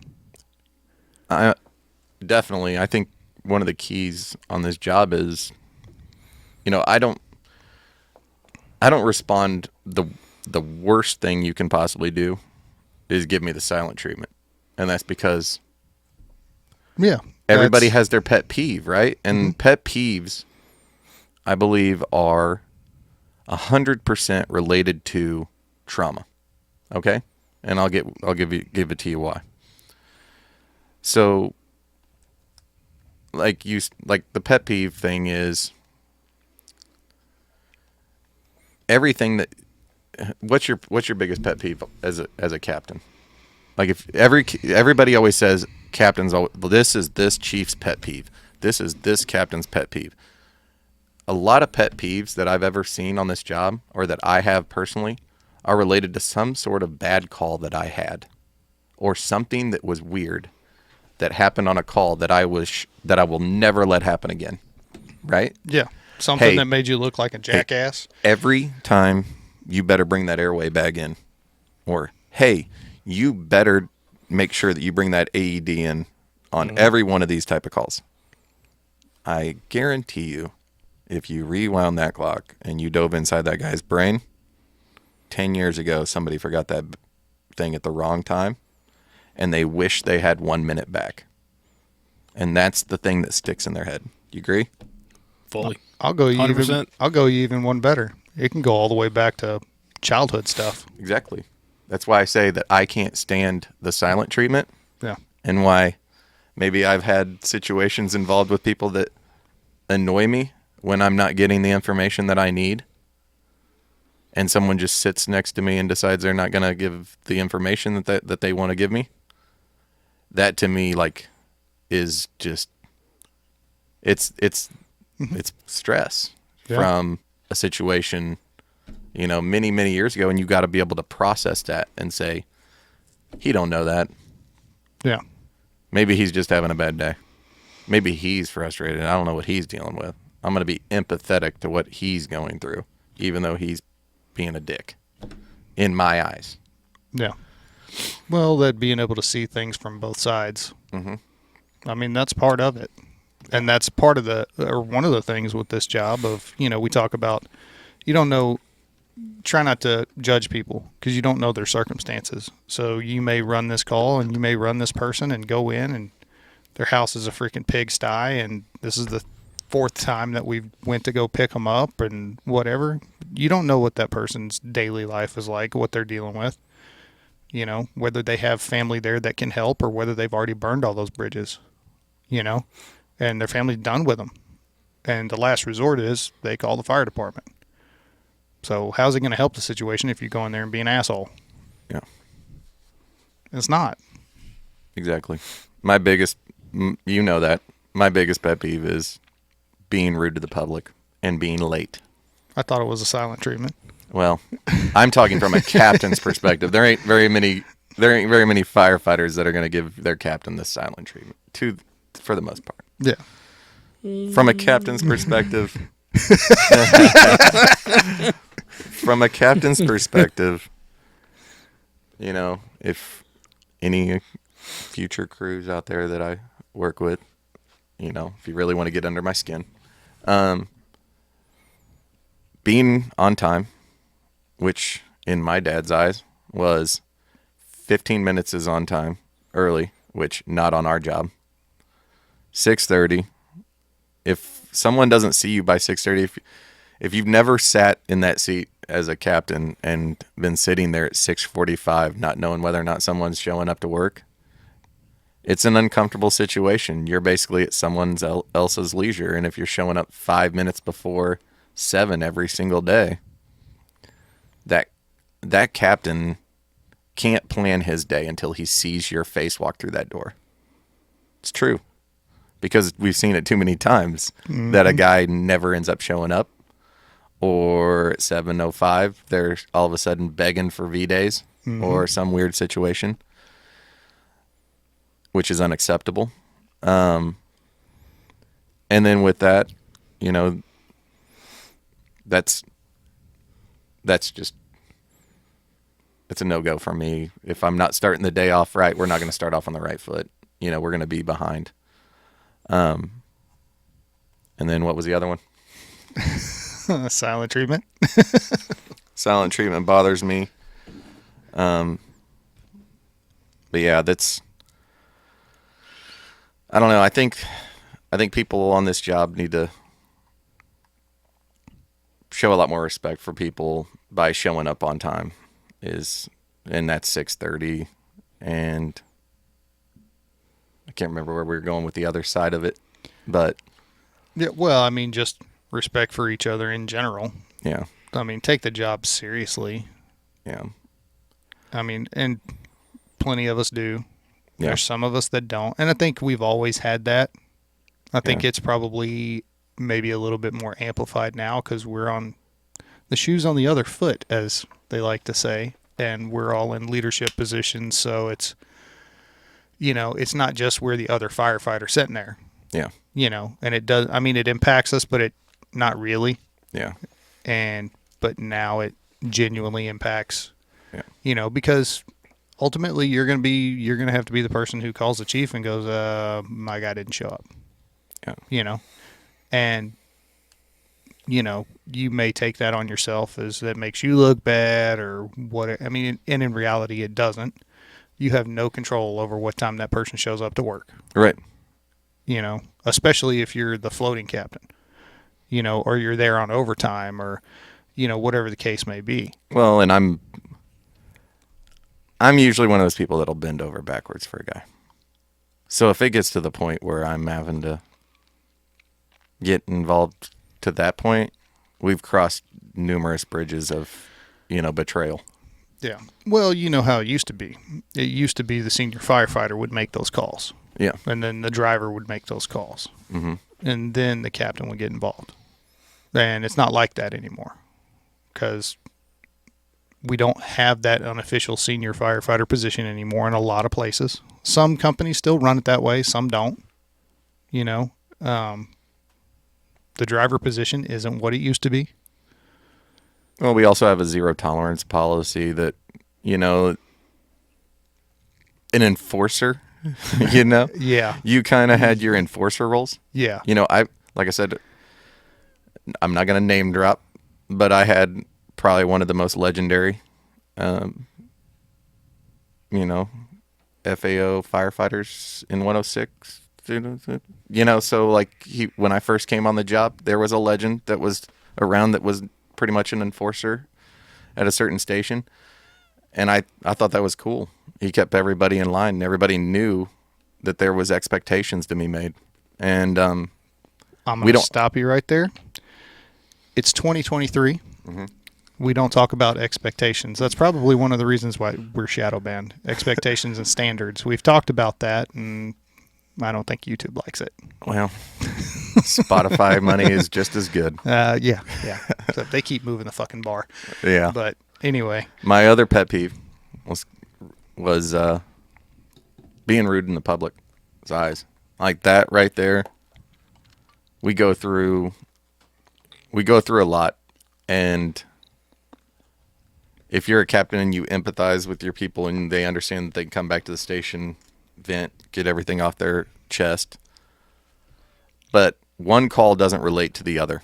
Definitely. I think one of the keys on this job is, I don't respond. The worst thing you can possibly do is give me the silent treatment. And that's because everybody has their pet peeve, right? And pet peeves, I believe, are 100% related to trauma. Okay? And I'll give it to you why. So, like the pet peeve thing is everything that. What's your biggest pet peeve as a captain? Like, if everybody always says captains, this is this chief's pet peeve. This is this captain's pet peeve. A lot of pet peeves that I've ever seen on this job, or that I have personally, are related to some sort of bad call that I had, or something that was weird that happened on a call that I will never let happen again. Right? Yeah. Something that made you look like a jackass. Every time, you better bring that airway bag in. Or, hey, you better make sure that you bring that AED in on every one of these type of calls. I guarantee you, if you rewound that clock and you dove inside that guy's brain, 10 years ago, somebody forgot that thing at the wrong time, and they wish they had 1 minute back. And that's the thing that sticks in their head. You agree? Fully. I'll go you 100%. I'll go you even one better. It can go all the way back to childhood stuff. Exactly. That's why I say that I can't stand the silent treatment. Yeah. And why maybe I've had situations involved with people that annoy me when I'm not getting the information that I need. And someone just sits next to me and decides they're not going to give the information that they want to give me. That to me, like, is just, it's stress from a situation, many, many years ago. And you got to be able to process that and say, he don't know that. Yeah. Maybe he's just having a bad day. Maybe he's frustrated. I don't know what he's dealing with. I'm going to be empathetic to what he's going through, even though he's being a dick in my eyes. Yeah. Well, that being able to see things from both sides. Mm-hmm. I mean, that's part of it. And that's part of one of the things with this job of, we talk about, you don't know, try not to judge people because you don't know their circumstances. So you may run this call and you may run this person and go in and their house is a freaking pigsty and this is the 4th time that we went to go pick them up and whatever. You don't know what that person's daily life is like, what they're dealing with, whether they have family there that can help or whether they've already burned all those bridges, and their family's done with them. And the last resort is they call the fire department. So how's it going to help the situation if you go in there and be an asshole? Yeah. It's not. Exactly. My biggest pet peeve is being rude to the public and being late. I thought it was a silent treatment. Well, I'm talking from a captain's perspective. There ain't very many firefighters that are going to give their captain this silent treatment, for the most part. Yeah. From a captain's perspective, if any future crews out there that I work with, if you really want to get under my skin, being on time, which in my dad's eyes was 15 minutes is on time early, which not on our job. 6:30. If someone doesn't see you by 6:30, if you've never sat in that seat as a captain and been sitting there at 6:45, not knowing whether or not someone's showing up to work, it's an uncomfortable situation. You're basically at someone else's leisure, and if you're showing up 5 minutes before 7 every single day, that captain can't plan his day until he sees your face walk through that door. It's true. Because we've seen it too many times that a guy never ends up showing up, or at 7:05 they're all of a sudden begging for V-days or some weird situation, which is unacceptable. And then with that, you know, that's just, it's a no-go for me. If I'm not starting the day off right, we're not going to start off on the right foot. You know, we're going to be behind. And then what was the other one? Silent treatment. Silent treatment bothers me. But yeah, I don't know. I think people on this job need to show a lot more respect for people by showing up on time. And that's 6:30, and I can't remember where we were going with the other side of it, but Yeah, well, I mean, just respect for each other in general. yeah, I mean, take the job seriously. yeah, I mean, and plenty of us do. yeah, There's some of us that don't. And I think we've always had that. I think it's probably maybe a little bit more amplified now because we're on the shoes on the other foot, as they like to say, and we're all in leadership positions. So it's, you know, it's not just we're the other firefighter sitting there, yeah, you know, and it does, I mean, it impacts us, but it not really. yeah, But now it genuinely impacts, yeah, you know, because ultimately you're going to have to be the person who calls the chief and goes, my guy didn't show up, yeah, you know, and, you know, you may take that on yourself as that makes you look bad or what. I mean, and in reality, it doesn't. You have no control over what time that person shows up to work. right, You know, especially if you're the floating captain, you know, or you're there on overtime or, you know, whatever the case may be. Well, and I'm usually one of those people that'll bend over backwards for a guy. So if it gets to the point where I'm having to get involved to that point, we've crossed numerous bridges of, you know, betrayal. Yeah. Well, you know how it used to be. It used to be the senior firefighter would make those calls. Yeah. And then the driver would make those calls. Mm-hmm. And then the captain would get involved. And it's not like that anymore because we don't have that unofficial senior firefighter position anymore in a lot of places. Some companies still run it that way. Some don't. You know, the driver position isn't what it used to be. Well, we also have a zero tolerance policy that, you know, an enforcer, you know? Yeah. You kind of had your enforcer roles. Yeah. You know, like I said, I'm not going to name drop, but I had probably one of the most legendary, you know, FAO firefighters in 106. You know, so like when I first came on the job, there was a legend that was around that was pretty much an enforcer at a certain station. And I thought that was cool. He kept everybody in line and everybody knew that there was expectations to be made. And I'm going to stop you right there. It's 2023. Mm-hmm. We don't talk about expectations. That's probably one of the reasons why we're shadow banned. Expectations and standards. We've talked about that, and I don't think YouTube likes it. Well, Spotify money is just as good. Yeah. So they keep moving the fucking bar. Yeah. But anyway. My other pet peeve was being rude in the public's eyes. Like that right there. We go through a lot, and if you're a captain and you empathize with your people and they understand that they can come back to the station, vent, get everything off their chest, but one call doesn't relate to the other.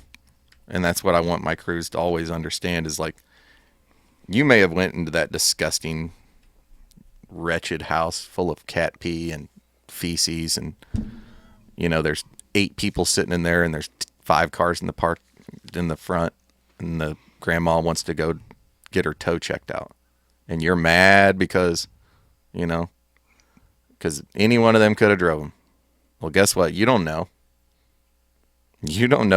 And that's what I want my crews to always understand is like, you may have went into that disgusting, wretched house full of cat pee and feces, and there's 8 people sitting in there, and there's 5 cars in the park in the front, and the grandma wants to go get her toe checked out, and you're mad because any one of them could have drove them. Well, guess what? You don't know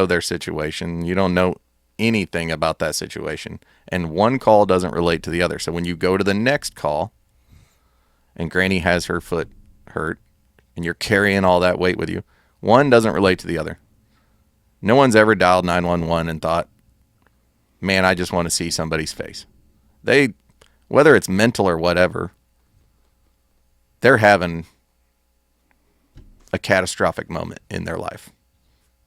their situation. You don't know anything about that situation, and one call doesn't relate to the other. So when you go to the next call and Granny has her foot hurt and you're carrying all that weight with you, one doesn't relate to the other. No one's ever dialed 911 and thought, man, I just want to see somebody's face. Whether it's mental or whatever, they're having a catastrophic moment in their life.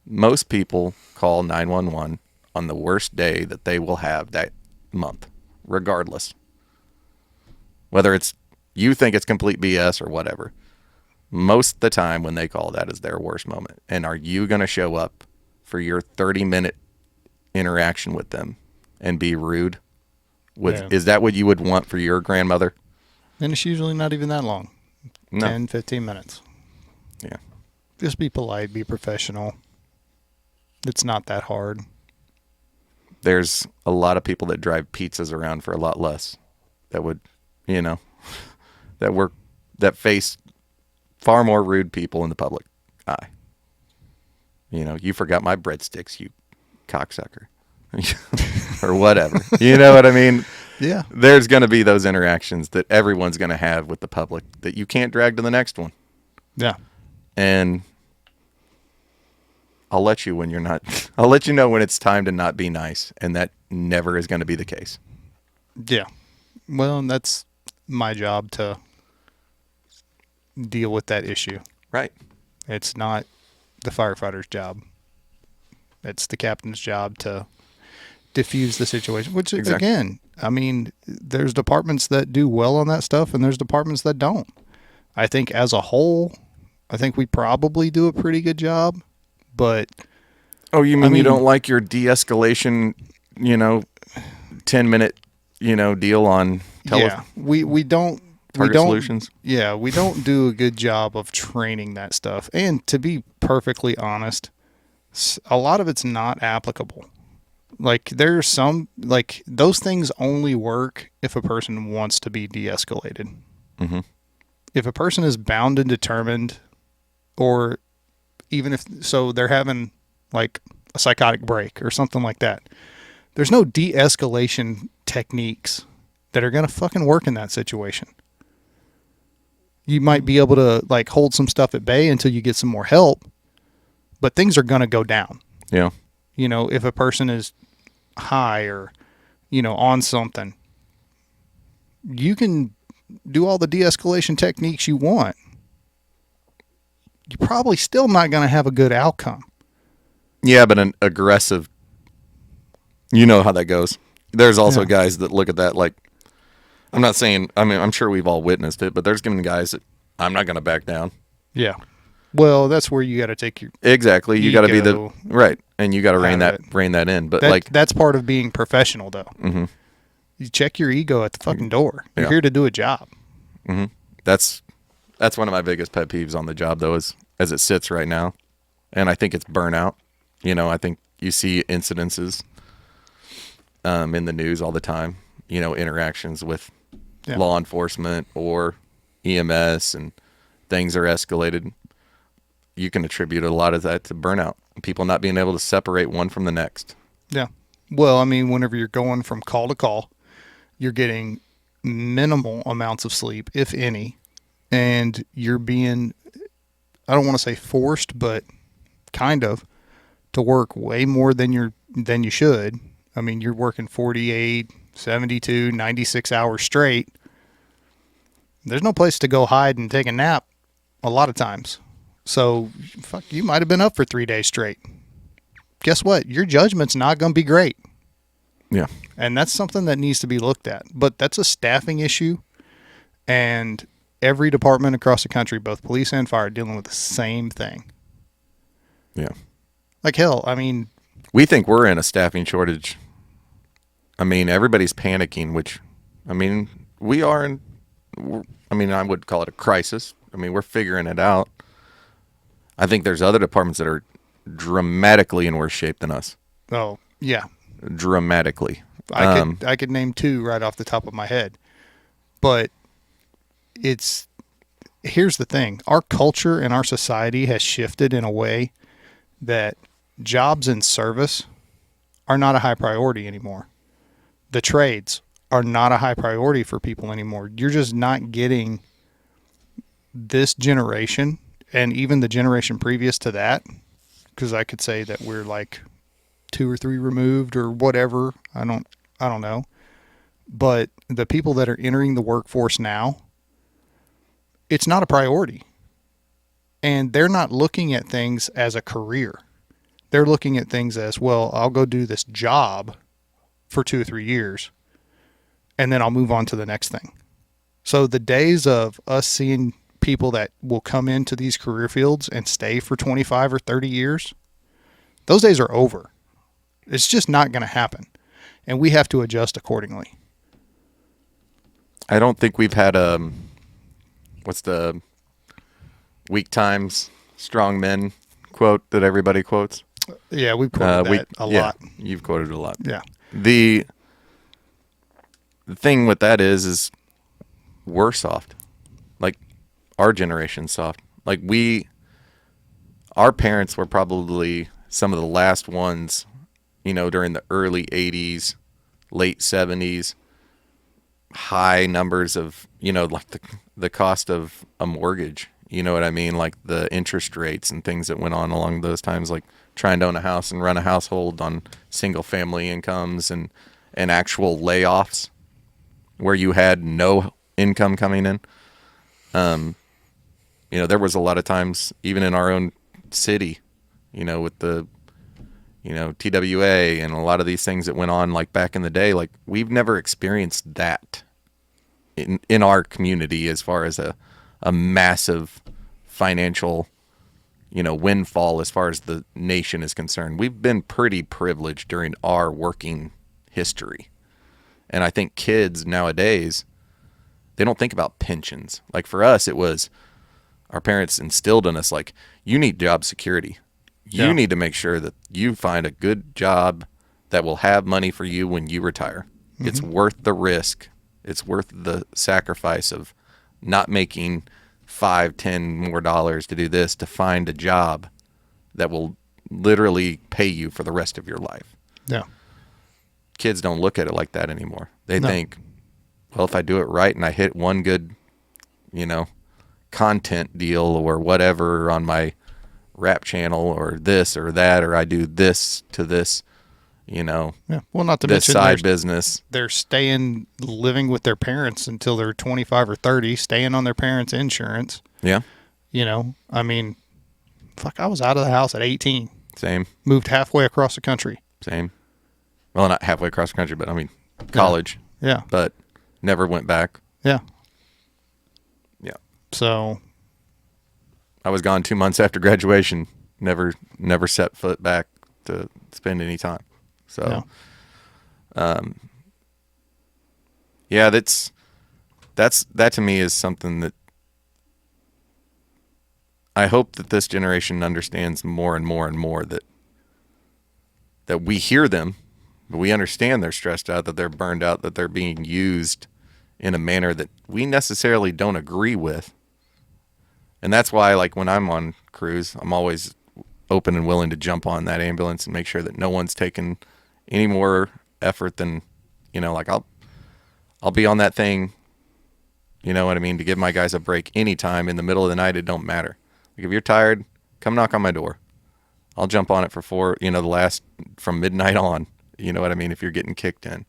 Most people call 911 on the worst day that they will have that month, regardless. Whether it's you think it's complete BS or whatever. Most of the time when they call, that is their worst moment. And are you going to show up for your 30-minute interaction with them and be rude? Is that what you would want for your grandmother? And it's usually not even that long. No. 10, 15 minutes. Yeah. Just be polite, be professional. It's not that hard. There's a lot of people that drive pizzas around for a lot less that would, that face far more rude people in the public eye. You forgot my breadsticks, you cocksucker. Or whatever. You know what I mean? Yeah. There's going to be those interactions that everyone's going to have with the public that you can't drag to the next one. Yeah. And I'll let you know when it's time to not be nice, and that never is going to be the case. Yeah. Well, and that's my job to deal with that issue. Right. It's not the firefighter's job. It's the captain's job to diffuse the situation, which, exactly. Again, I mean, there's departments that do well on that stuff, and there's departments that don't. I think as a whole, we probably do a pretty good job, but... Oh, you mean you don't like your de-escalation, 10-minute, deal on Yeah, we don't... Target solutions? Yeah, we don't do a good job of training that stuff. And to be perfectly honest, a lot of it's not applicable. Like, there's some, like, those things only work if a person wants to be de-escalated. Mm-hmm. If a person is bound and determined, or even if, so they're having, like, a psychotic break or something like that, there's no de-escalation techniques that are going to fucking work in that situation. You might be able to, like, hold some stuff at bay until you get some more help, but things are going to go down. Yeah. If a person is high or, on something, you can do all the de-escalation techniques you want. You're probably still not going to have a good outcome. Yeah, but an aggressive, how that goes. There's also guys that look at that like, I'm sure we've all witnessed it, but there's going to be guys that I'm not going to back down. Yeah. Well, that's where you got to take your exactly. You got to be the right, and you got to rein that in. But that's part of being professional, though. Mm-hmm. You check your ego at the fucking door. You're here to do a job. Mm-hmm. That's one of my biggest pet peeves on the job, though, is as it sits right now, and I think it's burnout. I think you see incidences in the news all the time. Interactions with law enforcement or EMS, and things are escalated. You can attribute a lot of that to burnout. People not being able to separate one from the next. Yeah. Well, whenever you're going from call to call, you're getting minimal amounts of sleep, if any, and you're being, I don't want to say forced, but kind of, to work way more than you should. You're working 48, 72, 96 hours straight. There's no place to go hide and take a nap a lot of times. So, you might have been up for 3 days straight. Guess what? Your judgment's not going to be great. Yeah. And that's something that needs to be looked at. But that's a staffing issue. And every department across the country, both police and fire, are dealing with the same thing. Yeah. Like, hell, We think we're in a staffing shortage. I mean, everybody's panicking, which, I mean, we are in, I mean, I would call it a crisis. I mean, we're figuring it out. I think there's other departments that are dramatically in worse shape than us. Oh, yeah. Dramatically. I could name 2 right off the top of my head. But here's the thing. Our culture and our society has shifted in a way that jobs in service are not a high priority anymore. The trades are not a high priority for people anymore. You're just not getting this generation and even the generation previous to that, because I could say that we're like 2 or 3 removed or whatever. I don't know. But the people that are entering the workforce now, it's not a priority. And they're not looking at things as a career. They're looking at things as, well, I'll go do this job for 2 or 3 years, and then I'll move on to the next thing. So the days of us seeing people that will come into these career fields and stay for 25 or 30 years, those days are over. It's just not going to happen. And we have to adjust accordingly. I don't think we've had what's the weak times, strong men quote that everybody quotes? Yeah, we've quoted that a lot. You've quoted it a lot. Yeah. The thing with that is we're soft. Like, our generation's soft. Like, our parents were probably some of the last ones, during the early 80s, late 70s, high numbers of, like the cost of a mortgage. You know what I mean? Like the interest rates and things that went on along those times, like trying to own a house and run a household on single family incomes and actual layoffs where you had no income coming in. There was a lot of times, even in our own city, with the, TWA and a lot of these things that went on like back in the day, like we've never experienced that in our community as far as a massive financial, windfall as far as the nation is concerned. We've been pretty privileged during our working history. And I think kids nowadays, they don't think about pensions. Like for us, it was our parents instilled in us, like, you need job security. You need to make sure that you find a good job that will have money for you when you retire. Mm-hmm. It's worth the risk. It's worth the sacrifice of not making $5-10 more to do this, to find a job that will literally pay you for the rest of your life. Yeah. Kids don't look at it like that anymore. They think, well, if I do it right and I hit one good, content deal or whatever on my rap channel or this or that, or I do this to this, Yeah. Well, not to this mention side business. They're living with their parents until they're 25 or 30, staying on their parents' insurance. Yeah. I mean, fuck, I was out of the house at 18. Same. Moved halfway across the country. Same. Well, not halfway across the country, but I mean, college. Yeah. But never went back. Yeah. Yeah. So I was gone 2 months after graduation. Never set foot back to spend any time. So, that to me is something that I hope that this generation understands more and more and more, that we hear them, but we understand they're stressed out, that they're burned out, that they're being used in a manner that we necessarily don't agree with. And that's why, like, when I'm on cruise, I'm always open and willing to jump on that ambulance and make sure that no one's taking any more effort than, like I'll be on that thing, you know what I mean, to give my guys a break anytime in the middle of the night. It don't matter. Like, if you're tired, come knock on my door. I'll jump on it for the last from midnight on, you know what I mean, if you're getting kicked in.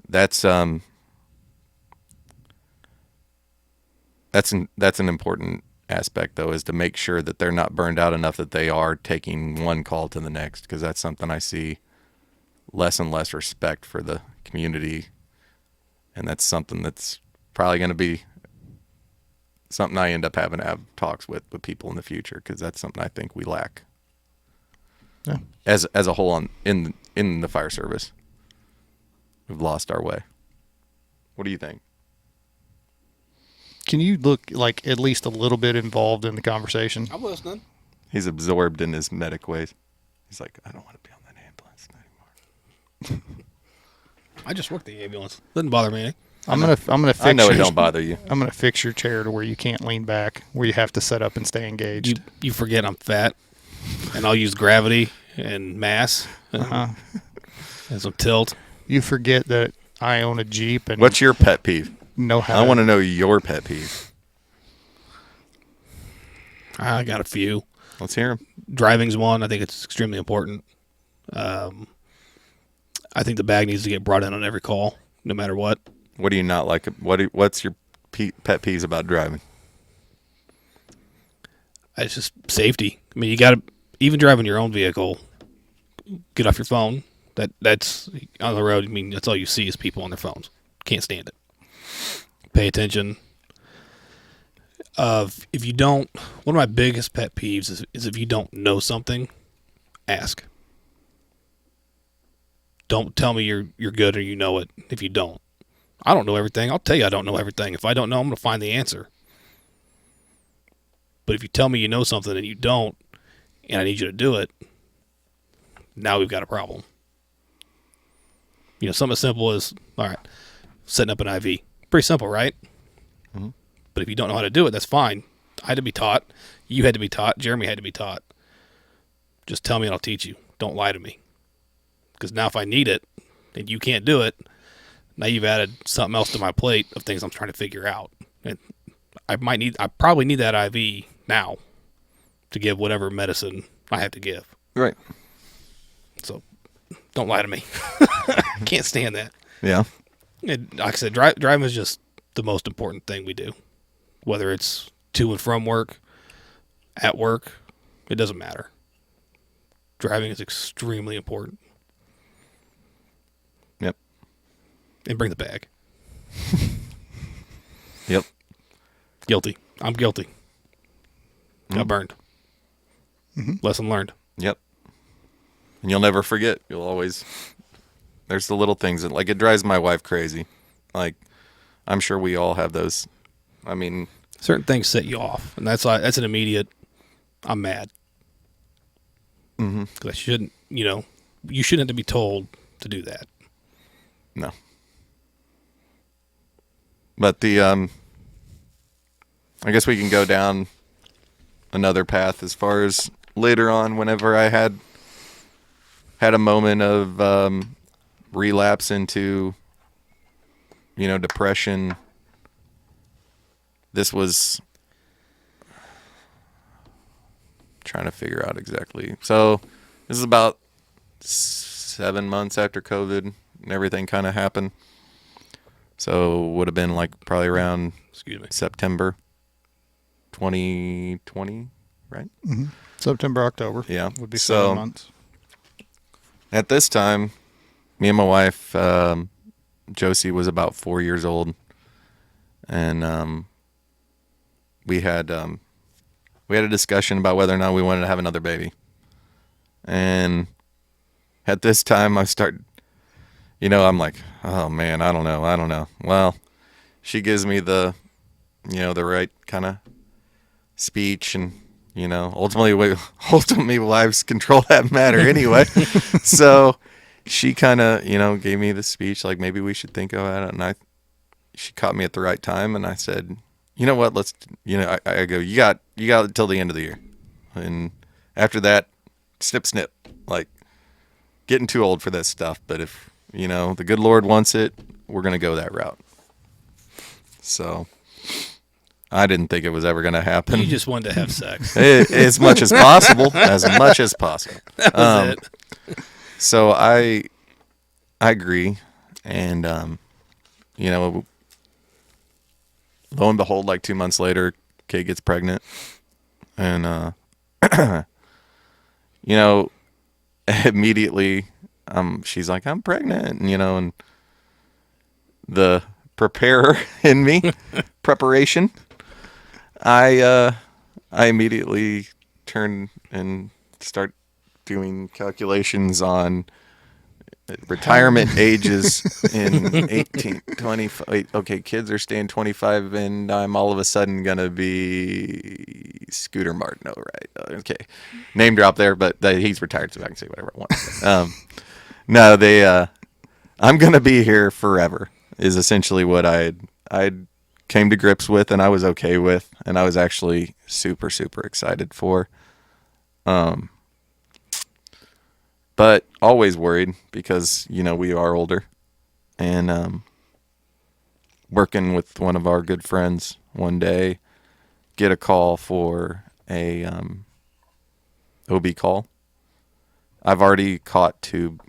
That's an important aspect, though, is to make sure that they're not burned out enough that they are taking one call to the next, because that's something I see less and less respect for the community, and that's something that's probably going to be something I end up having to have talks with people in the future, because that's something I think we lack. Yeah. as a whole in the fire service. We've lost our way. What do you think? Can you look like at least a little bit involved in the conversation? I'm listening. He's absorbed in his medic ways. He's like, I don't want to be on that ambulance anymore. I just work the ambulance. Doesn't bother me any. I'm gonna fix I know it your, don't bother you. I'm gonna fix your chair to where you can't lean back, where you have to sit up and stay engaged. You forget I'm fat, and I'll use gravity and mass and some tilt. You forget that I own a Jeep and What's your pet peeve? know how. I want to know your pet peeve. I got a few. Let's hear him. Driving's one. I think it's extremely important. I think the bag needs to get brought in on every call, no matter what. What do you not like? What's your pet peeves about driving? It's just safety. I mean, you got to, even driving your own vehicle, get off your phone. That's on the road. I mean, that's all you see is people on their phones. Can't stand it. Pay attention. If you don't, one of my biggest pet peeves is if you don't know something, ask. Don't tell me you're good or you know it if you don't. I don't know everything. I'll tell you I don't know everything. If I don't know, I'm going to find the answer. But if you tell me you know something and you don't, and I need you to do it, now we've got a problem. You know, something as simple as, all right, setting up an IV. Pretty simple, right? Mm-hmm. But if you don't know how to do it, that's fine. I had to be taught. You had to be taught. Jeremy had to be taught. Just tell me and I'll teach you. Don't lie to me. Because now if I need it and you can't do it, now you've added something else to my plate of things I'm trying to figure out. And I probably need that IV now to give whatever medicine I have to give. Right. So don't lie to me. Can't stand that. Yeah. And like I said, driving is just the most important thing we do. Whether it's to and from work, at work, it doesn't matter. Driving is extremely important. Yep. And bring the bag. Yep. Guilty. I'm guilty. Got burned. Mm-hmm. Lesson learned. Yep. And you'll never forget. You'll always. There's the little things that, like, it drives my wife crazy. Like, I'm sure we all have those. I mean, certain things set you off, and that's an immediate. I'm mad. Because I shouldn't. You shouldn't have to be told to do that. no. But I guess we can go down another path as far as later on. Whenever I had a moment of relapse into, depression. This was trying to figure out exactly. So this is about 7 months after COVID and everything kind of happened. So would have been like probably around September 2020, right? Mm-hmm. September, October. Yeah. Would be 7 months. At this time, me and my wife, Josie, was about 4 years old, and we had a discussion about whether or not we wanted to have another baby. And at this time, I'm like, oh man, I don't know. Well, she gives me the right kind of speech, and ultimately wives control that matter anyway. So she kind of, gave me the speech, like maybe we should think about it. And she caught me at the right time, and I said, you know what, let's, I go, you got till the end of the year. And after that, snip, like getting too old for this stuff. But if, the good Lord wants it, we're going to go that route. So I didn't think it was ever going to happen. You just wanted to have sex. As much as possible. As much as possible. That was it. So I agree. And, lo and behold, like 2 months later, Kate gets pregnant. And, immediately, she's like, I'm pregnant, and the preparer in me, preparation, I immediately turn and start doing calculations on retirement ages in 18, 25. Okay, kids are staying 25, and I'm all of a sudden going to be Scooter Martin. Oh, right. Okay. Name drop there, but he's retired, so I can say whatever I want. No, I'm going to be here forever is essentially what I came to grips with, and I was okay with, and I was actually super, super excited for. But always worried because, we are older. And working with one of our good friends one day, get a call for a OB call. I've already caught two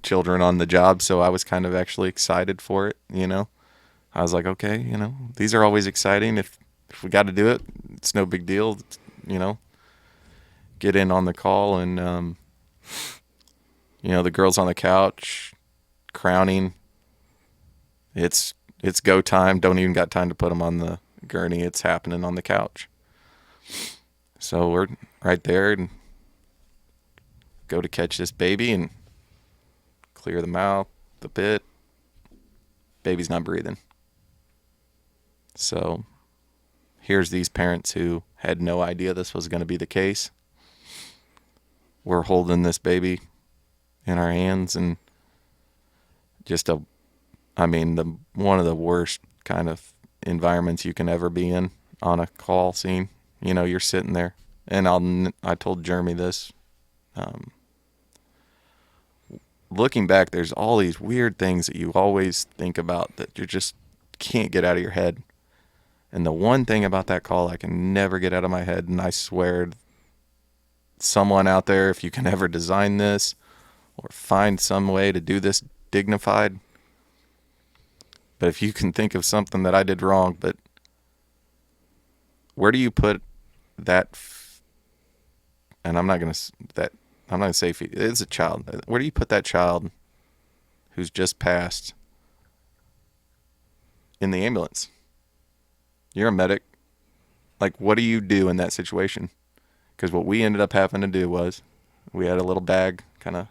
children on the job, so I was kind of actually excited for it, I was like, okay, these are always exciting. If we got to do it, it's no big deal, Get in on the call, and the girl's on the couch crowning. It's go time. Don't even got time to put them on the gurney. It's happening on the couch. So we're right there and go to catch this baby and clear the mouth, the pit. Baby's not breathing. So here's these parents who had no idea this was going to be the case. We're holding this baby in our hands, and just one of the worst kind of environments you can ever be in on a call scene. You're sitting there, and I told Jeremy this. Looking back, there's all these weird things that you always think about that you just can't get out of your head. And the one thing about that call I can never get out of my head, and I swear, someone out there, if you can ever design this or find some way to do this dignified, but if you can think of something that I did wrong, but where do you put that? And I'm not going to say it's a child. Where do you put that child who's just passed in the ambulance? You're a medic. Like, what do you do in that situation? Because what we ended up having to do was we had a little bag, kind of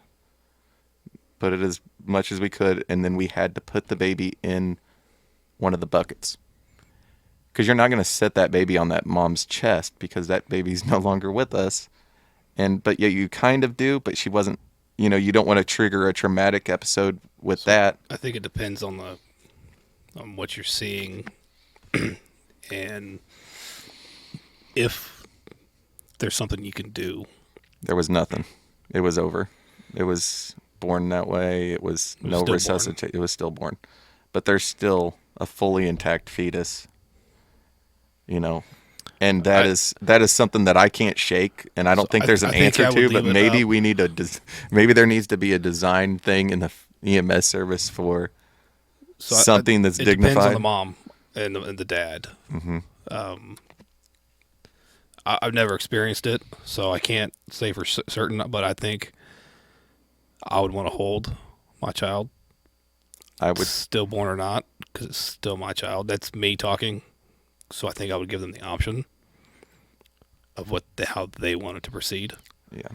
put it as much as we could, and then we had to put the baby in one of the buckets. Because you're not going to set that baby on that mom's chest because that baby's no longer with us. But yeah, you kind of do, but she wasn't, you don't want to trigger a traumatic episode with that. I think it depends on what you're seeing and if there's something you can do. There was nothing. It was over. It was born that way. It was no resuscitation. It was stillborn. But there's still a fully intact fetus, and that is something that I can't shake, and I don't think there's an answer to, but maybe we need maybe there needs to be a design thing in the EMS service for something that's dignified. It depends on the mom and the dad. Mm-hmm. I've never experienced it, so I can't say for certain, but I think I would want to hold my child. I would, stillborn or not, because it's still my child. That's me talking. So I think I would give them the option of how they wanted to proceed. Yeah.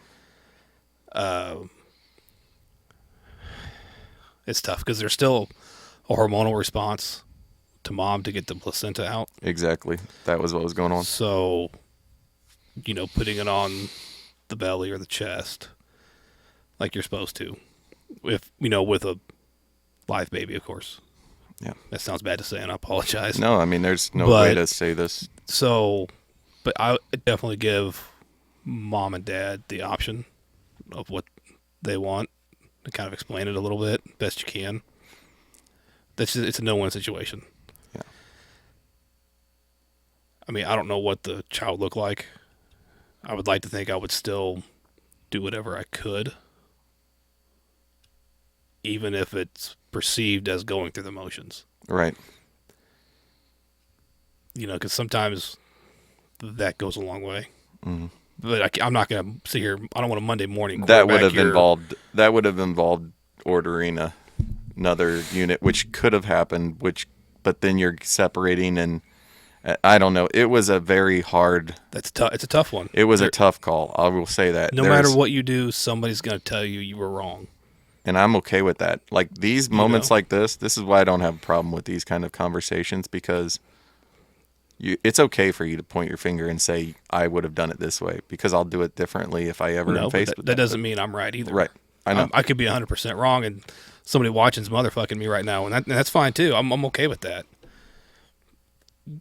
It's tough because there's still a hormonal response to mom to get the placenta out. Exactly. That was what was going on. So, putting it on the belly or the chest like you're supposed to, with a live baby, of course. Yeah. That sounds bad to say, and I apologize. No, there's no way to say this. So, but I would definitely give mom and dad the option of what they want and kind of explain it a little bit, best you can. It's a no-win situation. Yeah. I don't know what the child looked like. I would like to think I would still do whatever I could, even if it's perceived as going through the motions. Right. Because sometimes that goes a long way. Mm-hmm. But I'm not going to sit here. I don't want a Monday morning. That would have involved ordering another unit, which could have happened. But then you're separating, and I don't know. It was a very hard. That's tough. It's a tough one. It was a tough call. I will say that. No matter what you do, somebody's going to tell you were wrong. And I'm okay with that. Like these moments like this is why I don't have a problem with these kind of conversations, because it's okay for you to point your finger and say, I would have done it this way, because I'll do it differently if I ever am faced with that. That doesn't mean I'm right either. Right. I know. I could be 100% wrong, and somebody watching's motherfucking me right now, and that's fine too. I'm okay with that,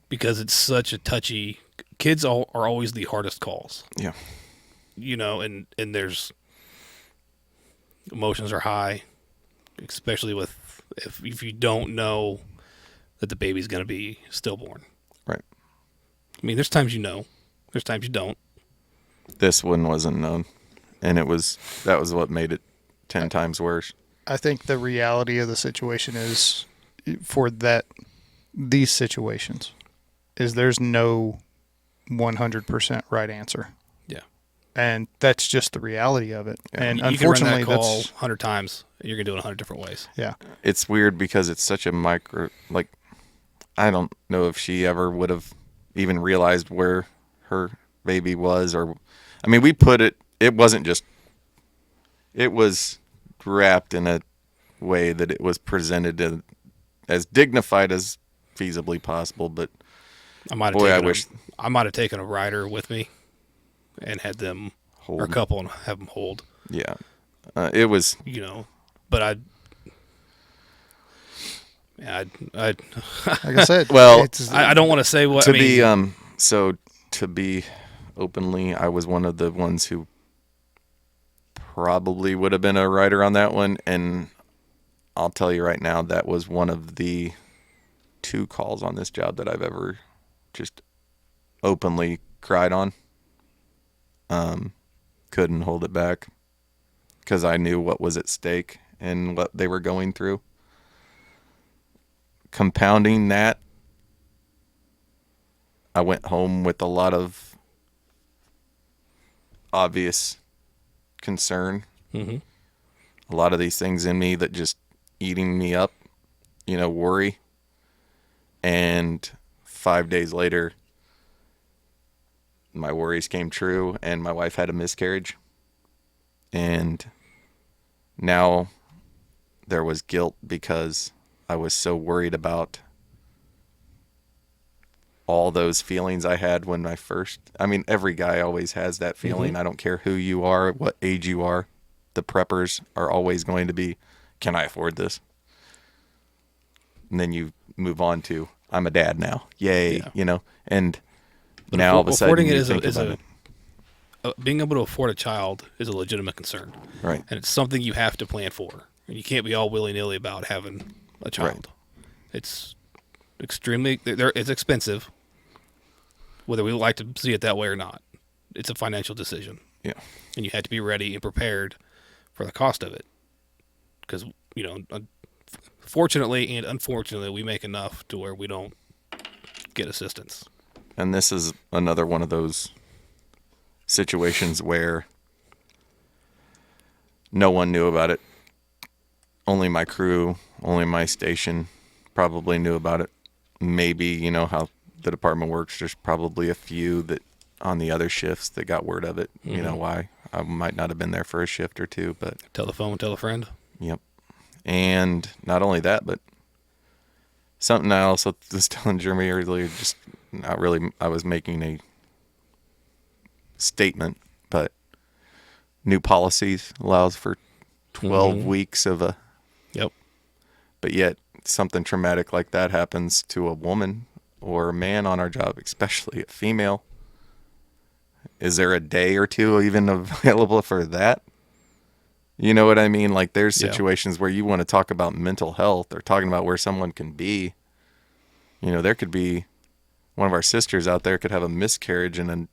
because it's such a touchy. Kids are always the hardest calls. Yeah. And there's emotions are high, especially with if you don't know that the baby's going to be stillborn. Right. I mean, there's times there's times you don't. This one wasn't known, and that was what made it 10 times worse. I think the reality of the situation is, for these situations, is there's no 100% right answer. Yeah. And that's just the reality of it. Yeah. And you unfortunately, can run that call that's 100 times. You're going to do it 100 different ways. Yeah. It's weird because it's such a micro, like, I don't know if she ever would have even realized where her baby was, or, I mean, it was wrapped in a way that it was presented as dignified as feasibly possible, but I might have taken a rider with me and had them hold, or a couple and have them hold. Yeah. It was, but like I said, well, I don't want to say what to be openly, I was one of the ones who probably would have been a writer on that one, and I'll tell you right now, that was one of the 2 calls on this job that I've ever just openly cried on. Couldn't hold it back because I knew what was at stake and what they were going through. Compounding that, I went home with a lot of obvious concern. Mm-hmm. A lot of these things in me that just eating me up, worry. And 5 days later, my worries came true and my wife had a miscarriage. And now there was guilt because I was so worried about all those feelings I had when every guy always has that feeling. Mm-hmm. I don't care who you are, what age you are. The preppers are always going to be, can I afford this? And then you move on to, I'm a dad now. Yay, and but now all of a sudden you think about it. Being able to afford a child is a legitimate concern. Right. And it's something you have to plan for. And you can't be all willy-nilly about having a child. Right. It's it's expensive, whether we like to see it that way or not. It's a financial decision. Yeah. And you have to be ready and prepared for the cost of it. Because, fortunately and unfortunately, we make enough to where we don't get assistance. And this is another one of those situations where no one knew about it. Only my crew, only my station probably knew about it. Maybe, how the department works, there's probably a few that on the other shifts that got word of it. Mm-hmm. Why? I might not have been there for a shift or 2, but... Tell the phone, tell a friend. Yep. And not only that, but something I also was telling Jeremy earlier, just not really, I was making a statement, but new policies allows for 12 weeks of a... Yep. But yet something traumatic like that happens to a woman or a man on our job, especially a female. Is there a day or 2 even available for that? You know what I mean? Like there's situations where you want to talk about mental health or talking about where someone can be. There could be one of our sisters out there could have a miscarriage and then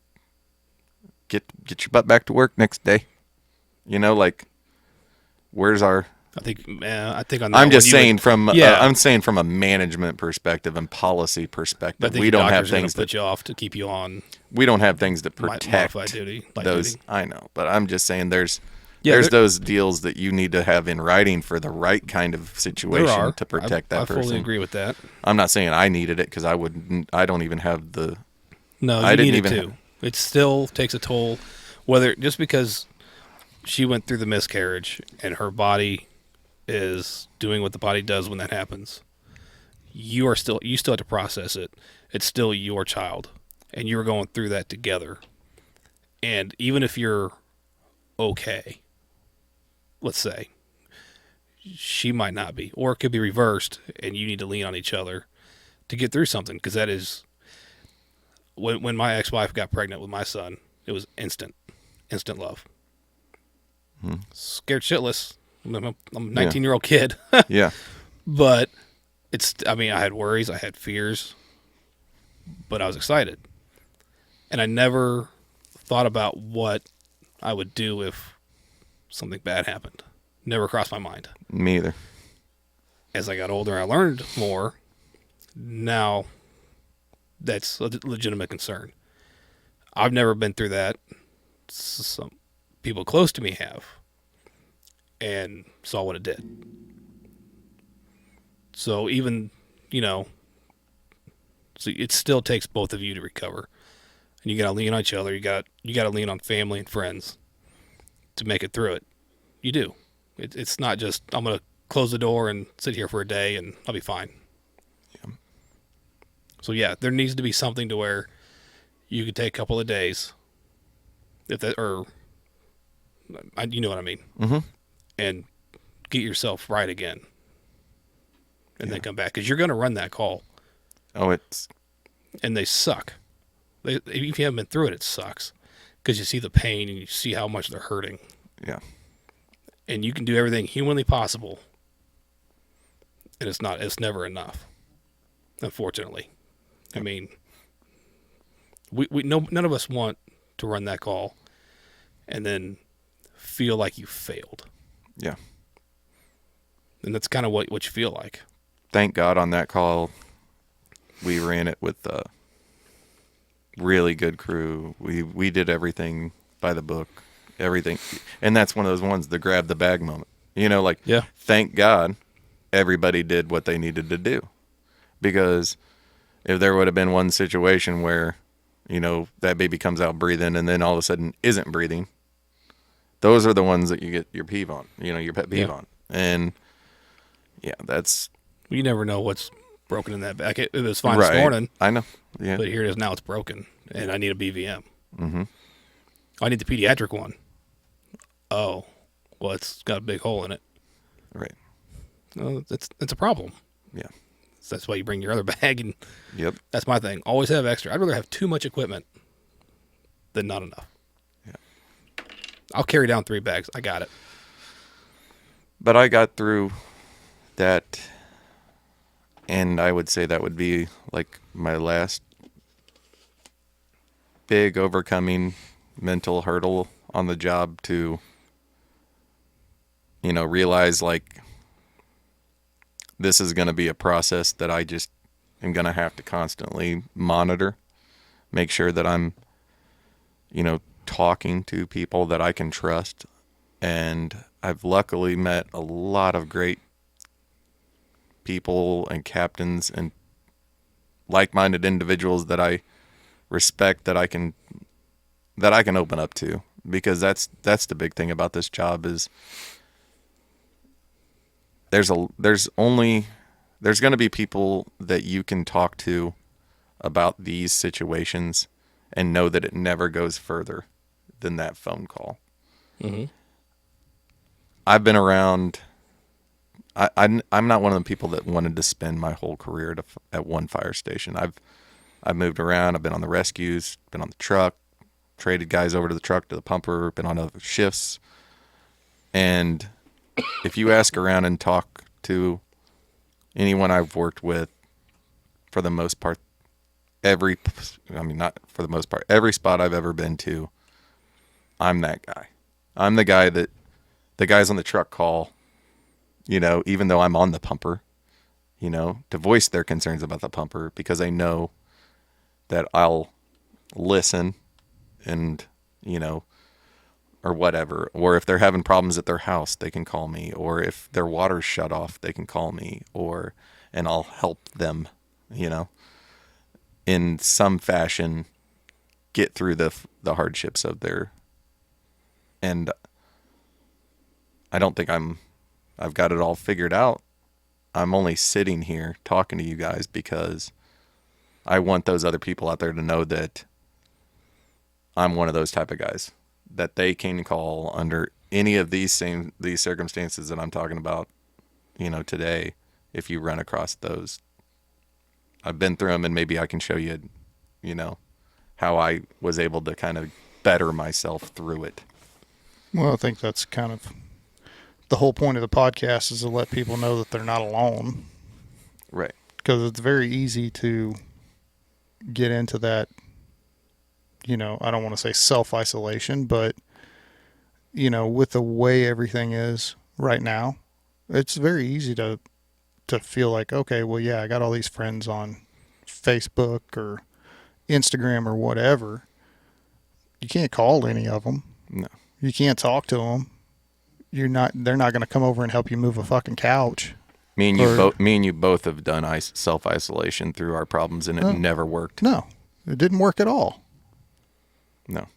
get your butt back to work next day. Where's our... I think on that I'm just saying I'm saying from a management perspective and policy perspective, we don't have things that put you off to keep you on. We don't have things to protect modified duty, those. duty. I know, but I'm just saying there's there's those deals that you need to have in writing for the right kind of situation to protect that person. I fully agree with that. I'm not saying I needed it because I don't even have the. No, you need it too. It still takes a toll, just because she went through the miscarriage and her body is doing what the body does when that happens. You still have to process it. It's still your child, and you're going through that together. And even if you're okay, let's say, she might not be, or it could be reversed, and you need to lean on each other to get through something. Because that is, when my ex-wife got pregnant with my son, it was instant love. Scared shitless. I'm a 19-year-old kid. Yeah. But I had worries, I had fears, but I was excited. And I never thought about what I would do if something bad happened. Never crossed my mind. Me either. As I got older, I learned more. Now, that's a legitimate concern. I've never been through that. Some people close to me have. And saw what it did. So even, so it still takes both of you to recover. And you got to lean on each other. You got to lean on family and friends to make it through it. You do. It's not just, I'm going to close the door and sit here for a day and I'll be fine. Yeah. So yeah, there needs to be something to where you could take a couple of days, you know what I mean, and get yourself right again, and then come back, because you're going to run that call. And they suck. If you haven't been through it, it sucks, because you see the pain and you see how much they're hurting. Yeah. And you can do everything humanly possible, and it's never enough, unfortunately. I mean, none of us want to run that call and then feel like you failed. Yeah. And that's kind of what you feel like. Thank God on that call, we ran it with a really good crew. We did everything by the book, everything. And that's one of those ones, the grab the bag moment. Yeah. Thank God everybody did what they needed to do. Because if there would have been one situation where, that baby comes out breathing and then all of a sudden isn't breathing, those are the ones that you get your peeve on, your pet peeve on. And yeah, that's... You never know what's broken in that bag. It was fine this morning. I know. Yeah. But here it is now, it's broken. And I need a BVM. Mm-hmm. I need the pediatric one. Oh, well, it's got a big hole in it. Right. Well, it's a problem. Yeah. So that's why you bring your other bag. And yep. That's my thing. Always have extra. I'd rather have too much equipment than not enough. Yeah. I'll carry down 3 bags. I got it. But I got through that, and I would say that would be like my last big overcoming mental hurdle on the job to, realize like this is going to be a process that I just am going to have to constantly monitor, make sure that I'm, talking to people that I can trust. And I've luckily met a lot of great people and captains and like-minded individuals that I respect, that I can open up to, because that's the big thing about this job is there's going to be people that you can talk to about these situations and know that it never goes further than that phone call. Mm-hmm. I've been around. I'm not one of the people that wanted to spend my whole career at one fire station. I've moved around. I've been on the rescues, been on the truck, traded guys over to the truck, to the pumper, been on other shifts. And if you ask around and talk to anyone I've worked with, for the most part, every spot I've ever been to, I'm that guy. I'm the guy that the guys on the truck call, even though I'm on the pumper, to voice their concerns about the pumper, because I know that I'll listen and, or whatever. Or if they're having problems at their house, they can call me. Or if their water's shut off, they can call me. And I'll help them, in some fashion, get through the hardships of their. And I don't think I've got it all figured out. I'm only sitting here talking to you guys because I want those other people out there to know that I'm one of those type of guys that they can call under any of these circumstances that I'm talking about, today. If you run across those, I've been through them, and maybe I can show you, how I was able to kind of better myself through it. Well, I think that's kind of the whole point of the podcast, is to let people know that they're not alone. Right. Because it's very easy to get into that, I don't want to say self-isolation, but, with the way everything is right now, it's very easy to feel like, okay, well, yeah, I got all these friends on Facebook or Instagram or whatever. You can't call any of them. No. You can't talk to them. They're not going to come over and help you move a fucking couch. Me and you both have done self-isolation through our problems, and it never worked. No, it didn't work at all. No.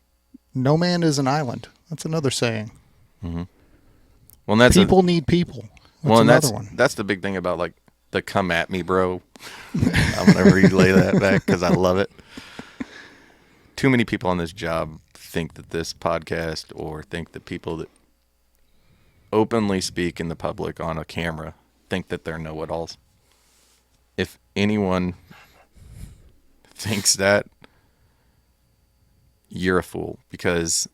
No man is an island. That's another saying. Mm-hmm. Well, and people need people. That's the big thing about like the "come at me, bro." I'm gonna relay that back because I love it. Too many people on this job think that this podcast, or think that people that openly speak in the public on a camera, think that they're know-it-alls. If anyone thinks that, you're a fool, because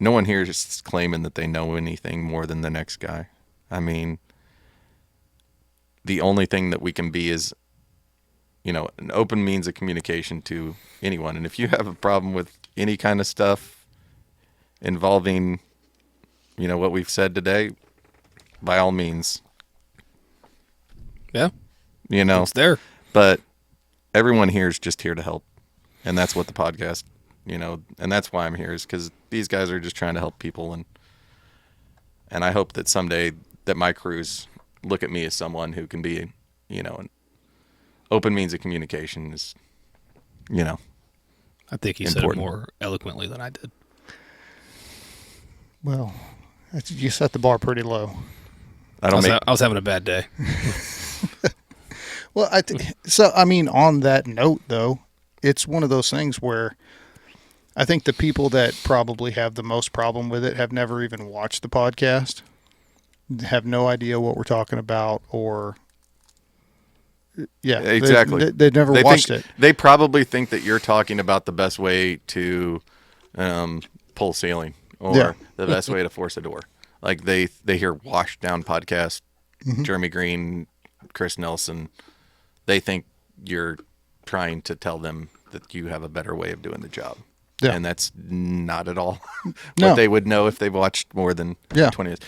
no one here is claiming that they know anything more than the next guy. I mean, the only thing that we can be is, an open means of communication to anyone. And if you have a problem with any kind of stuff involving, what we've said today, by all means. Yeah. It's there. But everyone here is just here to help. And that's what the podcast, and that's why I'm here, is because these guys are just trying to help people. And I hope that someday that my crews look at me as someone who can be, an open means of communication is, I think he said it more eloquently than I did. Well, you set the bar pretty low. I was having a bad day. Well, on that note, though, it's one of those things where I think the people that probably have the most problem with it have never even watched the podcast, have no idea what we're talking about, or exactly. They've never watched it. They probably think that you're talking about the best way to pull ceiling, or the best way to force a door. Like they hear Washdown podcast, mm-hmm. Jeremy Green, Chris Nelson. They think you're trying to tell them that you have a better way of doing the job. Yeah. And that's not at all what they would know if they've watched more than 20 years.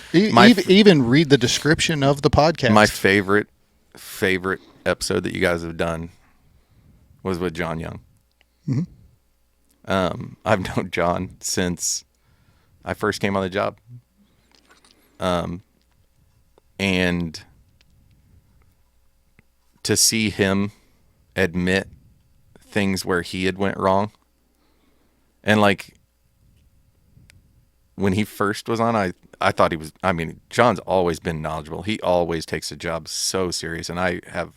Even read the description of the podcast. My favorite episode that you guys have done was with John Young. Mm-hmm. I've known John since I first came on the job. And to see him admit things where he had went wrong, and like when he first was on, I thought he was, John's always been knowledgeable. He always takes the job so serious, and I have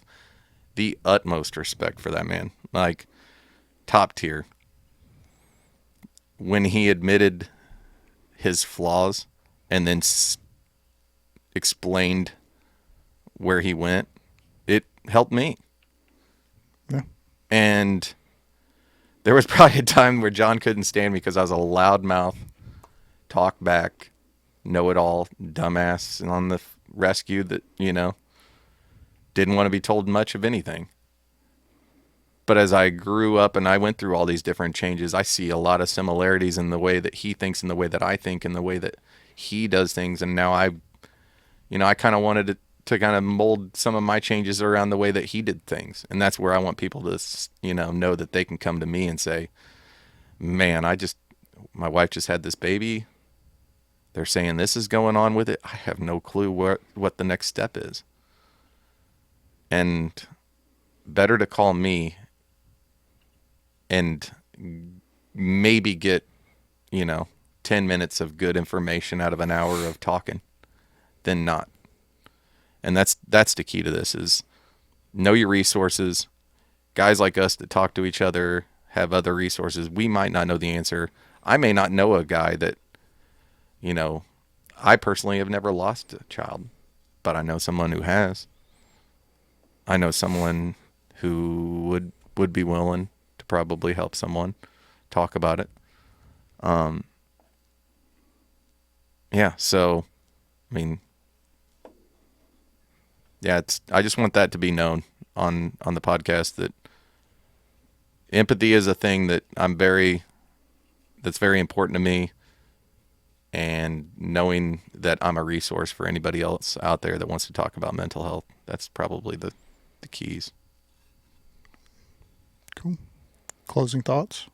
the utmost respect for that man, like top tier. When he admitted his flaws and then explained where he went, it helped me. Yeah. And there was probably a time where John couldn't stand me because I was a loudmouth, talk back, know-it-all, dumbass, and on the rescue that, didn't want to be told much of anything. But as I grew up and I went through all these different changes, I see a lot of similarities in the way that he thinks and the way that I think and the way that he does things. And now I kind of wanted to kind of mold some of my changes around the way that he did things. And that's where I want people to, know that they can come to me and say, man, my wife just had this baby. They're saying this is going on with it. I have no clue what the next step is. And better to call me and maybe get, 10 minutes of good information out of an hour of talking than not. And that's the key to this is know your resources. Guys like us that talk to each other have other resources. We might not know the answer. I may not know a guy that, I personally have never lost a child, but I know someone who has. I know someone who would be willing to probably help someone talk about it. So, I just want that to be known on the podcast that empathy is a thing that that's very important to me, and knowing that I'm a resource for anybody else out there that wants to talk about mental health, that's probably the keys. Cool. Closing thoughts?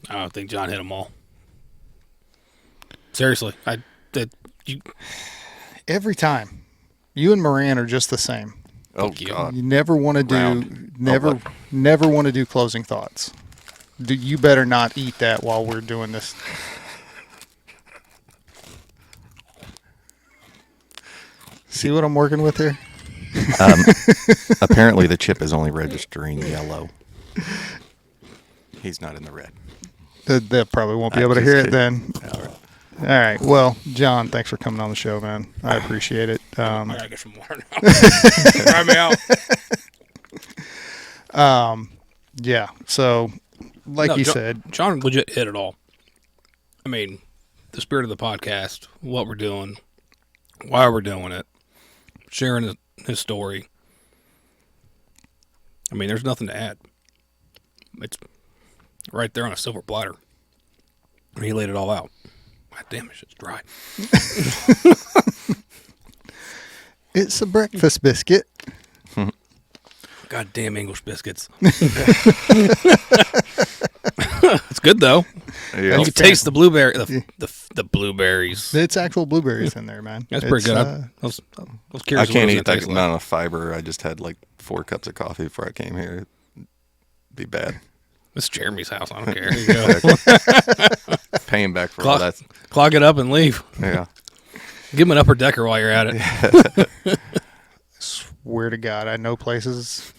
I don't think John hit them all. Seriously, Every time. You and Moran are just the same. Oh you. God! You never want to never want to do closing thoughts. You better not eat that while we're doing this. See what I'm working with here? Apparently, the chip is only registering yellow. He's not in the red. They probably won't be able to hear it then. All right. Well, John, thanks for coming on the show, man. I appreciate it. I gotta get some water now. Try me out. Yeah. So, like you said, John legit hit it all. I mean, the spirit of the podcast, what we're doing, why we're doing it, sharing his story. I mean, there's nothing to add. It's right there on a silver platter. And he laid it all out. God damn, it's just dry. it's a breakfast biscuit. God damn English biscuits. It's good though. Yeah. You can taste the blueberry, the blueberries. It's actual blueberries in there, man. That's pretty good. I was curious. I can't eat that like. amount of fiber. I just had like 4 cups of coffee before I came here. It'd be bad. It's Jeremy's house. I don't care. Here you go. Paying back for all that. Clog it up and leave. Yeah. Give him an upper decker while you're at it. Swear to God, I know places.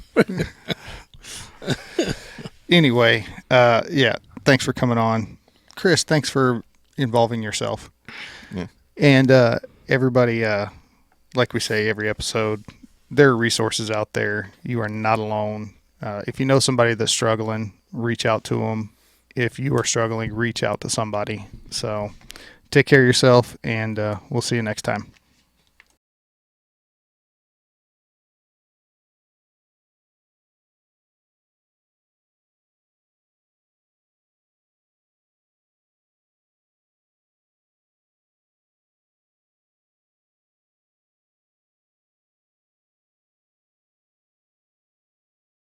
Anyway, thanks for coming on. Chris, thanks for involving yourself. Yeah. And everybody, like we say every episode, there are resources out there. You are not alone. If you know somebody that's struggling, reach out to them. If you are struggling, reach out to somebody. So take care of yourself, and we'll see you next time.